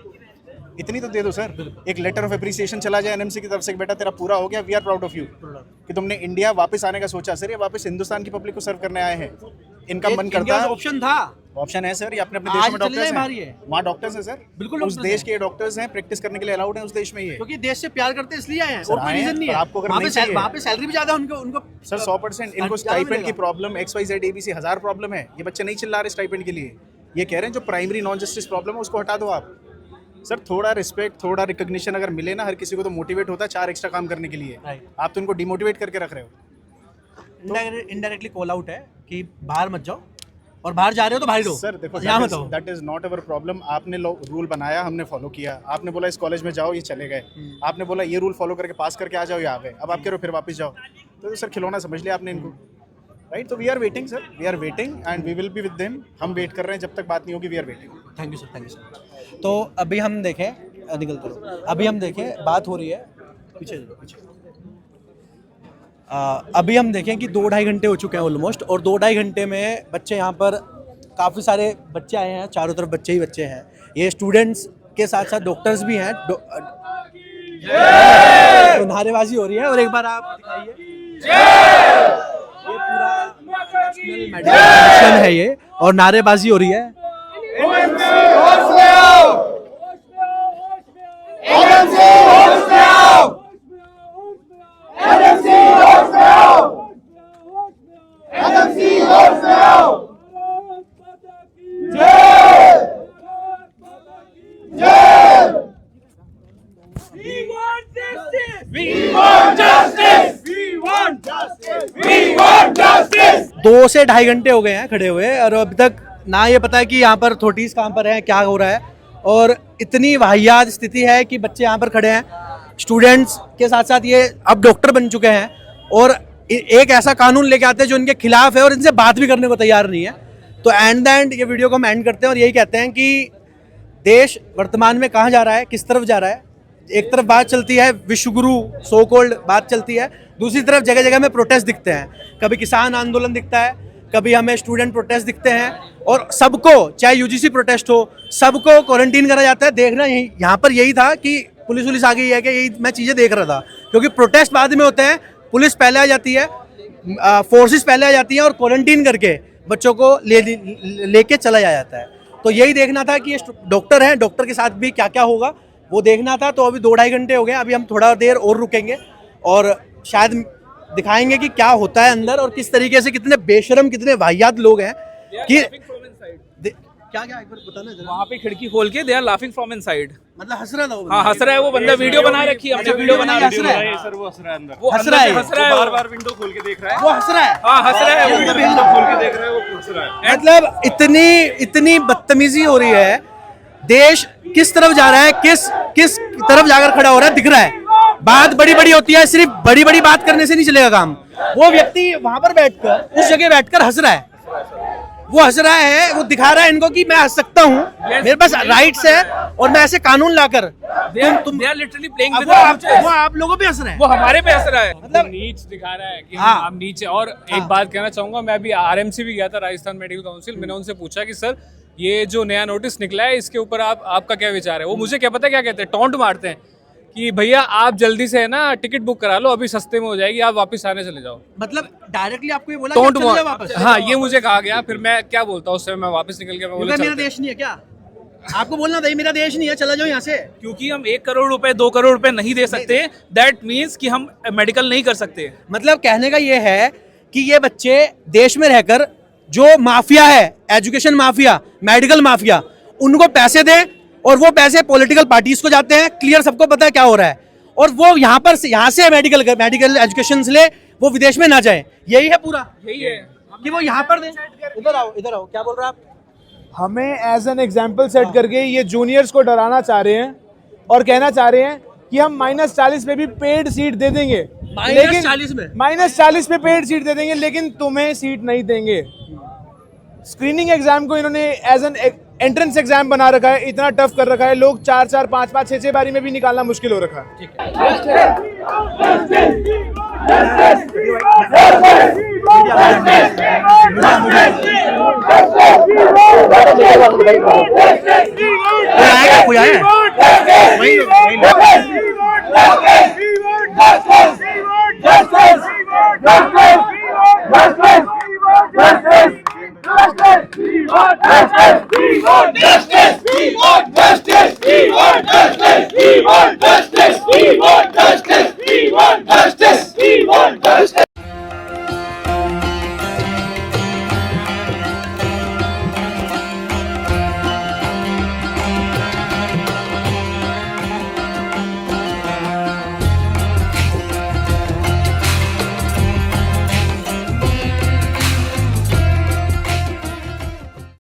इतनी तो दे दो सर। एक लेटर ऑफ अप्रिसिएशन चला जाए एनएमसी की तरफ से, बेटा तेरा पूरा हो गया, we are proud of you कि तुमने इंडिया वापस आने का सोचा। सर ये वापस हिंदुस्तान की पब्लिक को सर्व करने आए हैं, इनका मन करता है। ऑप्शन था, ऑप्शन है सर, ये अपने देश में डॉक्टर्स हैं, हैं, वहाँ डॉक्टर्स हैं सर, बिल्कुल उस देश के डॉक्टर्स हैं, प्रैक्टिस करने के लिए अलाउड है उस देश में, ये क्योंकि देश से प्यार करते इसलिए आए हैं, और कोई रीजन नहीं है। आपको अगर वहाँ पे सैलरी भी ज्यादा उनको सर 100%। इनको स्टाइपेंड की प्रॉब्लम, XYZ ABC 1000 प्रॉब्लम है, ये बच्चे नहीं चिल्ला रहे स्टाइपेंड के लिए, ये कह रहे हैं जो प्राइमरी नॉन जस्टिस प्रॉब्लम है उसको हटा दो आप। सर थोड़ा रिस्पेक्ट, थोड़ा रिकॉग्निशन अगर मिले ना, हर किसी को तो मोटिवेट होता है 4 एक्स्ट्रा काम करने के लिए। आप तो इनको डिमोटिवेट करके रख रहे हो। इनडायरेक्टली कॉल आउट है कि बाहर मत जाओ, और बाहर जा रहे हो तो बाहर रहो। सर देखो, यहाँ मत हो। That is not our problem. आपने रूल बनाया, हमने फॉलो किया। आपने बोला इस कॉलेज में जाओ, ये चले गए। आपने बोला ये रूल फॉलो करके पास करके आ जाओ, ये आ गए। अब आप कह रहे हो फिर वापस जाओ, तो सर खिलौना समझ लिया आपने इनको। राइट। तो we are waiting sir, we are waiting and we will be with them. हम वेट कर रहे हैं जब तक बात नहीं होगी, we are waiting. Thank you sir, thank you sir. तो अभी हम देखें, निकल करो, अभी हम देखें, बात हो रही है पीछे पीछे। अभी हम देखें कि 2-2.5 घंटे हो चुके हैं ऑलमोस्ट, और 2-2.5 घंटे में बच्चे यहाँ पर काफ़ी सारे बच्चे आए हैं, चारों तरफ बच्चे ही बच्चे हैं। ये स्टूडेंट्स के साथ साथ डॉक्टर्स भी हैं। तो नारेबाजी हो रही है, और एक बार आप दिखाइए, ये पूरा नेशनल मेडिकल कमीशन है ये, और नारेबाजी हो रही है। दो से 2.5 घंटे हो गए हैं खड़े हुए, और अभी तक ना ये पता है कि यहाँ पर अथॉरिटीज कहाँ पर हैं, क्या हो रहा है। और इतनी वाहियात स्थिति है कि बच्चे यहाँ पर खड़े हैं, स्टूडेंट्स के साथ साथ ये अब डॉक्टर बन चुके हैं, और एक ऐसा कानून लेके आते हैं जो इनके खिलाफ है, और इनसे बात भी करने को तैयार नहीं है। तो एंड ये वीडियो को हम एंड करते हैं, और यही कहते हैं कि देश वर्तमान में कहाँ जा रहा है, किस तरफ जा रहा है। एक तरफ बात चलती है विश्वगुरु सो कॉल्ड बात चलती है, दूसरी तरफ जगह जगह में प्रोटेस्ट दिखते हैं। कभी किसान आंदोलन दिखता है, कभी हमें स्टूडेंट प्रोटेस्ट दिखते हैं, और सबको, चाहे यूजीसी प्रोटेस्ट हो, सबको क्वारंटीन करा जाता है। देखना यही यहाँ पर यही था कि पुलिस वुलिस आ गई है कि यही मैं चीज़ें देख रहा था, क्योंकि प्रोटेस्ट बाद में होते हैं, पुलिस पहले आ जाती है, फोर्सेस पहले आ जाती हैं, और क्वारंटीन करके बच्चों को लेके चला जाता है। तो यही देखना था कि ये डॉक्टर हैं, डॉक्टर के साथ भी क्या क्या होगा वो देखना था। तो अभी 2-2.5 घंटे हो गए, अभी हम थोड़ा देर और रुकेंगे, और शायद दिखाएंगे कि क्या होता है अंदर, और किस तरीके से कितने बेशरम, कितने वाहियात लोग हैं कि क्या क्या एक बार बताना जरा। वहाँ पे खिड़की खोल के they are laughing from inside, मतलब हंस रहा था वो। हाँ हंस रहा है वो बंदा, वीडियो बना रखी है हमने, वीडियो बना रखी है सर, वो हंस रहा है अंदर, वो हंस रहा है, बार-बार विंडो खोल के देख रहा है, वो हंस रहा है, हाँ हंस रहा है, विंडो खोल के देख रहा है, वो हंस रहा है। मतलब इतनी बदतमीजी हो रही है। देश किस तरफ जा रहा है, किस तरफ जाकर खड़ा हो रहा है, दिख रहा है। बात बड़ी बड़ी होती है, सिर्फ बड़ी बड़ी बात करने से नहीं चलेगा काम। वो व्यक्ति वहां पर बैठकर, उस जगह बैठकर हंस रहा है, वो हंस रहा है, वो दिखा रहा है इनको कि मैं हंस सकता हूँ, मेरे पास राइट्स है, और मैं ऐसे कानून लाकर तुम they are literally playing with वो आप लोगों पे हंस रहे हैं, वो हमारे पे हंस रहा है, मतलब नीच दिखा रहा है कि हाँ। हम नीचे। और एक बात कहना चाहूंगा, मैं अभी आरएमसी भी गया था, राजस्थान मेडिकल काउंसिल, मैंने उनसे पूछा कि सर ये जो नया नोटिस निकला है इसके ऊपर आपका क्या विचार है। वो मुझे क्या पता क्या कहते हैं, टॉन्ट मारते हैं कि भैया आप जल्दी से है ना टिकट बुक करा लो, अभी सस्ते में हो जाएगी, आप वापस आने चले जाओ। मतलब डायरेक्टली आपको ये बोला टॉन्ट कि चले जाओ वापस। हाँ, ये मुझे कहा गया, फिर मैं क्या बोलता हूँ, उस समय मैं वापस निकल गया, मैं बोला मेरा देश नहीं है क्या? आपको बोलना था मेरा देश नहीं है, चला जाओ यहाँ से। क्योंकि हम 1 करोड़ रुपए 2 करोड़ रुपए नहीं दे सकते, दैट मीन्स कि हम मेडिकल नहीं कर सकते। मतलब कहने का ये है कि ये बच्चे देश में रहकर जो माफिया है, एजुकेशन माफिया, मेडिकल माफिया, उनको पैसे दें, और वो पैसे पॉलिटिकल पार्टीज को जाते हैं। क्लियर सबको पता है क्या हो रहा है, और वो यहाँ से मेडिकल एजुकेशन ले, वो विदेश में ना जाए। यही है पूरा, यही है कि वो यहाँ पर दें। इधर आओ, क्या बोल रहे हैं आप? हमें एज एन एग्जाम्पल सेट करके ये जूनियर्स को डराना चाह रहे हैं, और कहना चाह रहे हैं कि हम -40 पे भी पेड सीट दे देंगे, लेकिन -40 पे पेड सीट दे देंगे, लेकिन तुम्हें सीट नहीं देंगे। स्क्रीनिंग एग्जाम को इन्होंने एज एन एंट्रेंस एग्जाम बना रखा है, इतना टफ कर रखा है, लोग 4-4, 5-5, 6-6 बारी में भी निकालना मुश्किल हो रखा है।